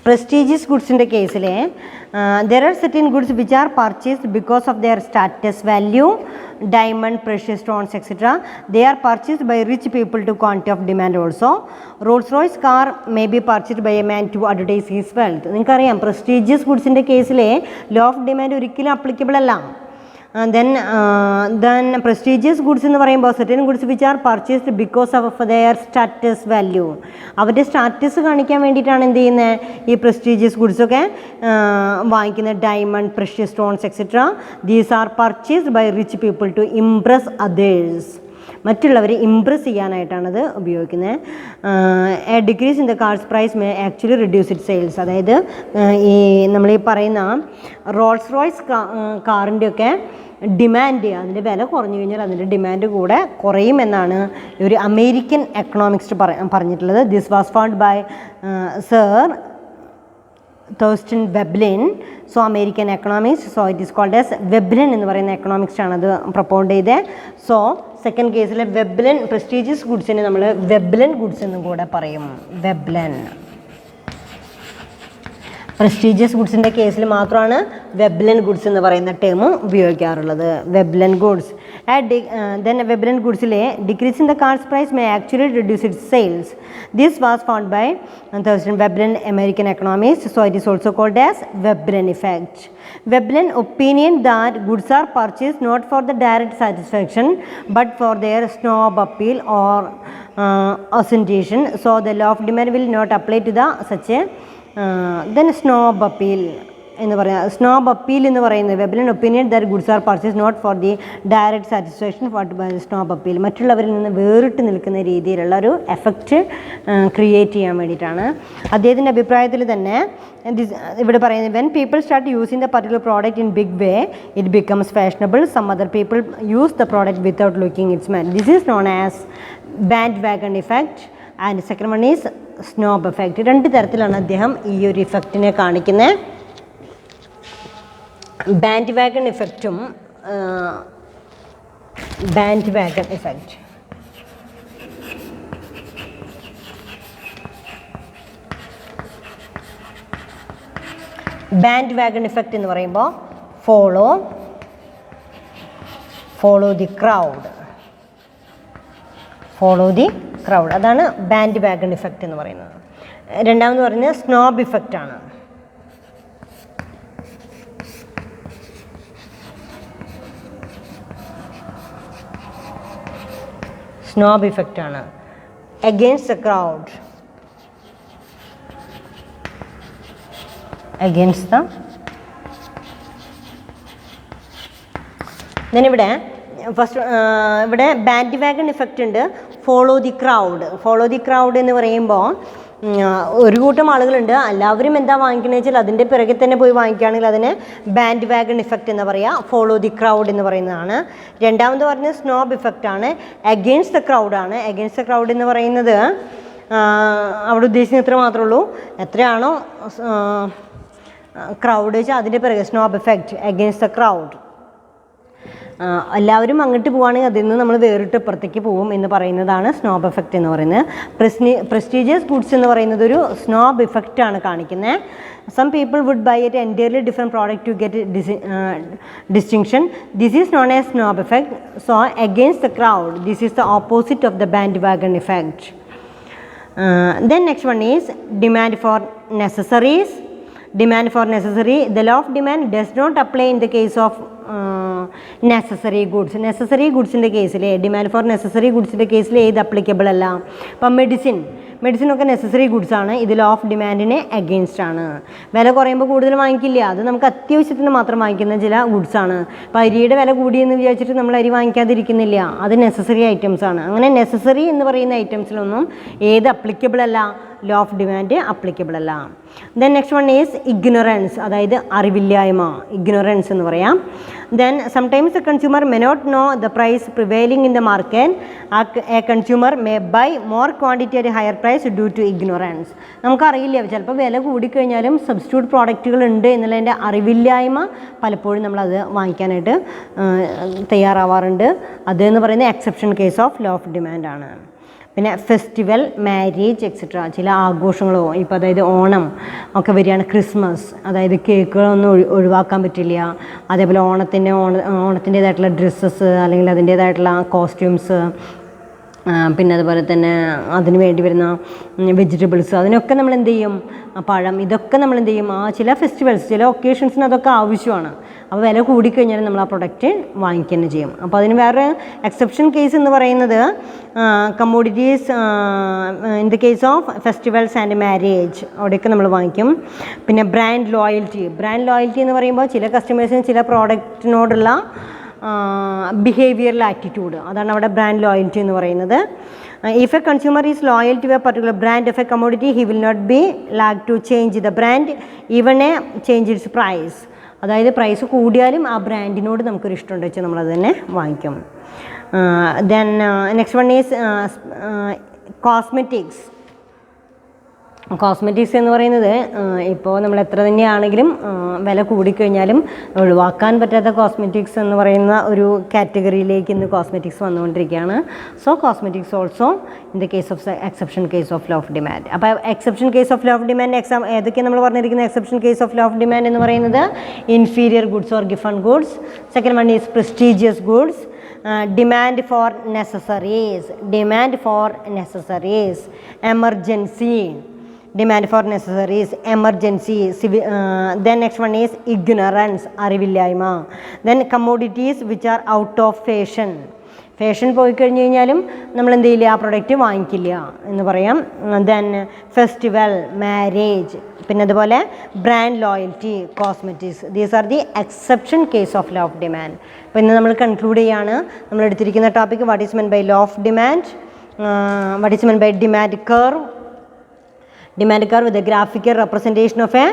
prestigious goods in the case there are certain goods which are purchased because of their status value, diamond, precious stones, etc. They are purchased by rich people to quantity of demand also. Rolls-Royce car may be purchased by a man to advertise his wealth. നിങ്ങൾക്കറിയാം prestigious goods in the case law of demand ഒരിക്കലും applicable അല്ല. then prestigious goods എന്ന് പറയുമ്പോൾ certain goods which are purchased because of their status value. അവരുടെ status കാണിക്കാൻ വേണ്ടിയിട്ടാണ് എന്ത് ചെയ്യുന്നത്? ഈ prestigious goods ഒക്കെ വാങ്ങിക്കുന്നത്. Diamond, precious stones, etc. These are purchased by rich people to impress others. മറ്റുള്ളവരെ ഇംപ്രസ് ചെയ്യാനായിട്ടാണത് ഉപയോഗിക്കുന്നത്. A decrease in the car's price may actually reduce it sales. അതായത് ഈ നമ്മൾ ഈ പറയുന്ന റോൾസ് റോയ്സ് കാറിൻ്റെയൊക്കെ ഡിമാൻഡ്, അതിൻ്റെ വില കുറഞ്ഞു കഴിഞ്ഞാൽ അതിൻ്റെ ഡിമാൻഡ് കൂടെ കുറയുമെന്നാണ് ഒരു അമേരിക്കൻ എക്കണോമിക്സ്റ്റ് പറഞ്ഞിട്ടുള്ളത്. This was found by sir Thorstein Veblen. So American economics, so it is called as Veblen എന്ന് പറയുന്ന എക്കണോമിക്സാണ് അത് പ്രൊപ്പോണ്ട് ചെയ്തത്. സോ സെക്കൻഡ് കേസിൽ വെബ്ലിൻ പ്രസ്റ്റീജിയസ് ഗുഡ്സിന് നമ്മൾ വെബ്ലിൻ ഗുഡ്സ് എന്നും കൂടെ പറയും. വെബ്ലിൻ പ്രസ്റ്റീജിയസ് ഗുഡ്സിൻ്റെ കേസിൽ മാത്രമാണ് വെബ്ലിൻ ഗുഡ്സ് എന്ന് പറയുന്ന ടേം ഉപയോഗിക്കാറുള്ളത്. വെബ്ലിൻ ഗുഡ്സ് ദെൻ വെബ്ലിൻ ഗുഡ്സിലെ decrease in the cards price may actually reduce its sales. This was found by Thorstein Veblen American economist. So it is also called as Veblen effect. Veblen opinion that goods are purchased not for the direct satisfaction but for their snob appeal or ostentation. So the law of demand will not apply to the such a then snob appeal എന്ന് പറയാം. Snob appeal എന്ന് പറയുന്നത് Veblen opinion that goods are purchase not for the direct satisfaction what by snob appeal, മറ്റുള്ളവരിൽ നിന്ന് വേറിട്ട് നിൽക്കുന്ന രീതിയിലുള്ള ഒരു എഫക്റ്റ് ക്രിയേറ്റ് ചെയ്യാൻ വേണ്ടിയിട്ടാണ്. അദ്ദേഹത്തിൻ്റെ അഭിപ്രായത്തിൽ തന്നെ ഇവിടെ പറയുന്നത് when people start using the particular product in big way it becomes fashionable. Some other people use the product without looking its man. This is known as bandwagon effect and second one is snob effect. രണ്ട് തരത്തിലാണ് അദ്ദേഹം ഈ ഒരു ഇഫക്റ്റിനെ കാണിക്കുന്നത്. Bandwagon ഇഫക്റ്റും bandwagon effect. Bandwagon effect എന്ന് പറയുമ്പോൾ ഫോളോ ദി ക്രൗഡ്, അതാണ് ബാൻഡ് വാഗൺ ഇഫക്റ്റ് എന്ന് പറയുന്നത്. രണ്ടാമത് പറയുന്നത് സ്നോബ് ഇഫക്റ്റ് ആണ്. സ്നോബ് ഇഫക്റ്റ് ആണ്. അഗെയിൻസ്റ്റ് ദ ക്രൗഡ്, ഇവിടെ ഇവിടെ ബാൻഡ് വാഗൺ ഇഫക്റ്റ് ഉണ്ട്. ഫോളോ ദി ക്രൗഡ് എന്ന് പറയുമ്പോൾ ഒരു കൂട്ടം ആളുകളുണ്ട്, എല്ലാവരും എന്താ വാങ്ങിക്കണമെന്ന് വെച്ചാൽ അതിൻ്റെ പിറകെ തന്നെ പോയി വാങ്ങിക്കുകയാണെങ്കിൽ അതിന് ബാൻഡ് വാഗൺ ഇഫക്റ്റ് എന്ന് പറയുക. ഫോളോ ദി ക്രൗഡ് എന്ന് പറയുന്നതാണ്. രണ്ടാമത് പറഞ്ഞത് സ്നോബ് ഇഫക്റ്റ് ആണ്. അഗെയിൻസ്റ്റ് ദ ക്രൗഡാണ്. അഗെയിൻസ്റ്റ് ദ ക്രൗഡ് എന്ന് പറയുന്നത് അവിടെ ഉദ്ദേശിക്കുന്നത് ഇത്ര മാത്രമേ ഉള്ളൂ, എത്രയാണോ ക്രൗഡ് വെച്ചാൽ അതിൻ്റെ പിറകെ snob effect against the crowd. എല്ലാവരും അങ്ങോട്ട് പോവുകയാണെങ്കിൽ അതിൽ നിന്ന് നമ്മൾ വേറിട്ട് ഇപ്പുറത്തേക്ക് പോവും എന്ന് പറയുന്നതാണ് സ്നോബ് എഫക്റ്റ് എന്ന് പറയുന്നത്. പ്രസ്റ്റീജിയസ് ഗുഡ്സ് എന്ന് പറയുന്നത് ഒരു സ്നോബ് ഇഫക്റ്റാണ് കാണിക്കുന്നത്. Some people would buy at entirely different product to get distinction. This is known as snob effect. So against the crowd, this is the opposite of the bandwagon effect. Then next one is demand for necessaries. The law of demand does not apply in the case of necessary goods. Necessary goods in the case demand for necessary goods in the case ഏത് applicable അല്ല. ഇപ്പം മെഡിസിനൊക്കെ necessary goods ആണ്. ഇത് law of ഡിമാൻഡിന് against ആണ്. വില കുറയുമ്പോൾ കൂടുതൽ വാങ്ങിക്കില്ല, അത് നമുക്ക് അത്യാവശ്യത്തിന് മാത്രം വാങ്ങിക്കുന്ന ചില ഗുഡ്സ് ആണ്. ഇപ്പം അരിയുടെ വില കൂടിയെന്ന് വിചാരിച്ചിട്ട് നമ്മൾ അരി വാങ്ങിക്കാതിരിക്കുന്നില്ല, അത് നെസസറി ഐറ്റംസ് ആണ്. അങ്ങനെ നെസസറി എന്ന് പറയുന്ന ഐറ്റംസിലൊന്നും ഏത് അപ്ലിക്കബിൾ അല്ല, ലോ ഓഫ് ഡിമാൻഡ് അപ്ലിക്കബിൾ അല്ല. Then next one is ignorance, അതായത് അറിവില്ലായ്മ, ഇഗ്നോറൻസ് എന്ന് പറയാം. Then sometimes a consumer may not know the price prevailing in the market. A consumer may buy more quantity at higher price due to ignorance. നമുക്കറിയില്ല, ചിലപ്പോൾ വില കൂടിക്കഴിഞ്ഞാലും substitute പ്രോഡക്റ്റുകൾ ഉണ്ട് എന്നുള്ളതിൻ്റെ അറിവില്ലായ്മ പലപ്പോഴും നമ്മളത് വാങ്ങിക്കാനായിട്ട് തയ്യാറാവാറുണ്ട്. അതെന്ന് പറയുന്നത് exception case of law of demand ആണ്. പിന്നെ ഫെസ്റ്റിവൽ, മാരേജ് എക്സെട്ര, ചില ആഘോഷങ്ങളോ ഇപ്പോൾ അതായത് ഓണം ഒക്കെ വരികയാണ്, ക്രിസ്മസ്, അതായത് കേക്കുകളൊന്നും ഒഴിവാക്കാൻ പറ്റില്ല. അതേപോലെ ഓണത്തിൻ്റേതായിട്ടുള്ള ഡ്രസ്സസ് അല്ലെങ്കിൽ അതിൻ്റേതായിട്ടുള്ള കോസ്റ്റ്യൂംസ്, പിന്നെ അതുപോലെ തന്നെ അതിന് വേണ്ടി വരുന്ന വെജിറ്റബിൾസ്, അതിനൊക്കെ നമ്മൾ എന്ത് ചെയ്യും, പഴം, ഇതൊക്കെ നമ്മൾ എന്ത് ചെയ്യും, ചില ഫെസ്റ്റിവൽസ് ചില ഒക്കേഷൻസിന് അതൊക്കെ ആവശ്യമാണ്. അപ്പോൾ വില കൂടിക്കഴിഞ്ഞാൽ നമ്മൾ ആ പ്രൊഡക്റ്റ് വാങ്ങിക്കുക തന്നെ ചെയ്യും. അപ്പോൾ അതിന് വേറെ എക്സെപ്ഷൻ കേസ് എന്ന് പറയുന്നത് commodities in the case of festivals and marriage, അവിടെയൊക്കെ നമ്മൾ വാങ്ങിക്കും. പിന്നെ ബ്രാൻഡ് ലോയൽറ്റി എന്ന് പറയുമ്പോൾ ചില കസ്റ്റമേഴ്സിന് ചില പ്രോഡക്റ്റിനോടുള്ള ബിഹേവിയറൽ ആറ്റിറ്റ്യൂഡ്, അതാണ് അവിടെ ബ്രാൻഡ് ലോയൽറ്റി എന്ന് പറയുന്നത്. If a consumer is loyal to a particular brand of a commodity he will not be lack to change the brand even a change its price. അതായത് പ്രൈസ് കൂടിയാലും ആ ബ്രാൻഡിനോട് നമുക്കൊരു ഇഷ്ടമുണ്ട് വെച്ചാൽ നമ്മളത് തന്നെ വാങ്ങിക്കും. Then next one is cosmetics. Cosmetics എന്ന് പറയുന്നത് ഇപ്പോൾ നമ്മൾ എത്ര തന്നെയാണെങ്കിലും വില കൂടിക്കഴിഞ്ഞാലും ഒഴിവാക്കാൻ പറ്റാത്ത കോസ്മെറ്റിക്സ് എന്ന് പറയുന്ന ഒരു കാറ്റഗറിയിലേക്ക് ഇന്ന് കോസ്മെറ്റിക്സ് വന്നുകൊണ്ടിരിക്കുകയാണ്. So cosmetics also in the case of exception case of law of demand. അപ്പോൾ exception case of law of demand ഏതൊക്കെയാണ് നമ്മൾ പറഞ്ഞിരിക്കുന്നത്? Exception case of law of demand എന്ന് പറയുന്നത് inferior goods or Giffen goods. Second one is prestigious goods. Demand for necessaries, emergency, demand for necessaries, emergency, then next one is ignorance, അറിവില്ലായ്മ. then commodities which are out of fashion, fashion പോയി കഴിഞ്ഞ് കഴിഞ്ഞാലും നമ്മൾ എന്ത് ചെയ്യില്ല, ആ product വാങ്ങിക്കില്ല എന്ന് പറയാം. ദെൻ ഫെസ്റ്റിവൽ, മാരേജ്, പിന്നെ അതുപോലെ brand loyalty, cosmetics. These are the exception case of law of demand. അപ്പോൾ ഇന്ന് നമ്മൾ കൺക്ലൂഡ് ചെയ്യാണ്. നമ്മൾ എടുത്തിരിക്കുന്ന topic what is meant by law of demand, what is meant by demand curve. Demand curve with the graphical representation of a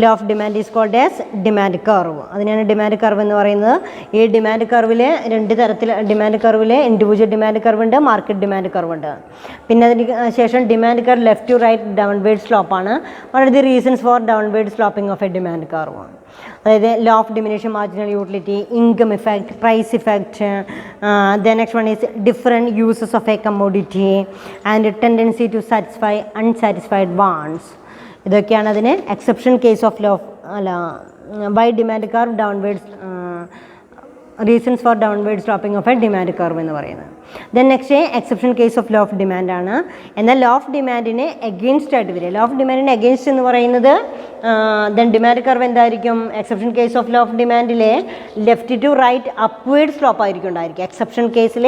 law of demand is called as demand curve. അതിനാണ് demand curve എന്ന് പറയുന്നത്. ഈ demand കർവിൽ രണ്ട് തരത്തിൽ demand കർവിൽ individual demand curve ഉണ്ട്, market demand curve ഉണ്ട്. പിന്നെ അതിന് ശേഷം demand curve left to right downward സ്ലോപ്പാണ്. What are the reasons for downward sloping of a demand curve? അതായത് law of diminishing marginal utility, income effect, price effect. Then next one is different uses of a commodity and tendency to satisfy unsatisfied wants. ഇതൊക്കെയാണ് അതിന് exception case of law by demand curve downward reasons for downward sloping of a demand curve എന്ന് പറയുന്നത്. Then next exception case of law of demand ആണ്. എന്നാൽ law of ഡിമാൻഡിന് against ആയിട്ട് വരിക. Law of ഡിമാൻഡിന് against എന്ന് പറയുന്നത് ദെൻ ഡിമാൻഡ് കർവ് എന്തായിരിക്കും? Exception case of law of ഡിമാൻഡിലെ left to right upward slope ആയിരിക്കും ഉണ്ടായിരിക്കും. എക്സെപ്ഷൻ കേസിൽ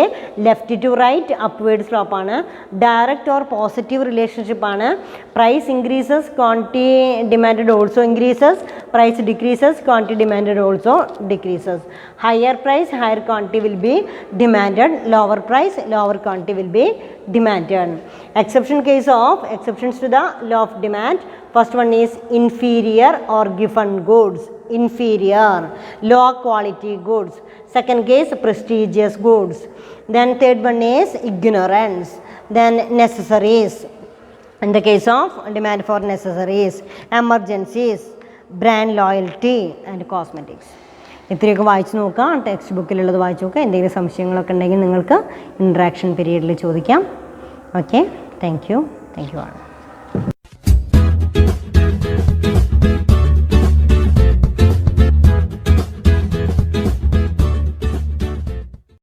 ലെഫ്റ്റ് ടു റൈറ്റ് അപ്വേർഡ് സ്ലോപ്പാണ്. ഡയറക്റ്റ് ഓർ പോസിറ്റീവ് റിലേഷൻഷിപ്പാണ്. Price increases, quantity demanded also increases. Price decreases, quantity demanded also decreases. Higher price, higher quantity will be demanded. Lower price, lower quantity will be demanded. Exceptions to the law of demand. First one is inferior or given goods. Inferior, low quality goods. Second case, prestigious goods. Then third one is ignorance. Then necessaries. In the case of demand for necessaries, emergencies, brand loyalty and cosmetics. ഇത്രയൊക്കെ വായിച്ച് നോക്കുക, text ബുക്കിലുള്ളത് വായിച്ച് നോക്കുക. എന്തെങ്കിലും സംശയങ്ങളൊക്കെ ഉണ്ടെങ്കിൽ നിങ്ങൾക്ക് interaction പീരീഡിൽ ചോദിക്കാം. ഓക്കെ, താങ്ക് യു ആണ്.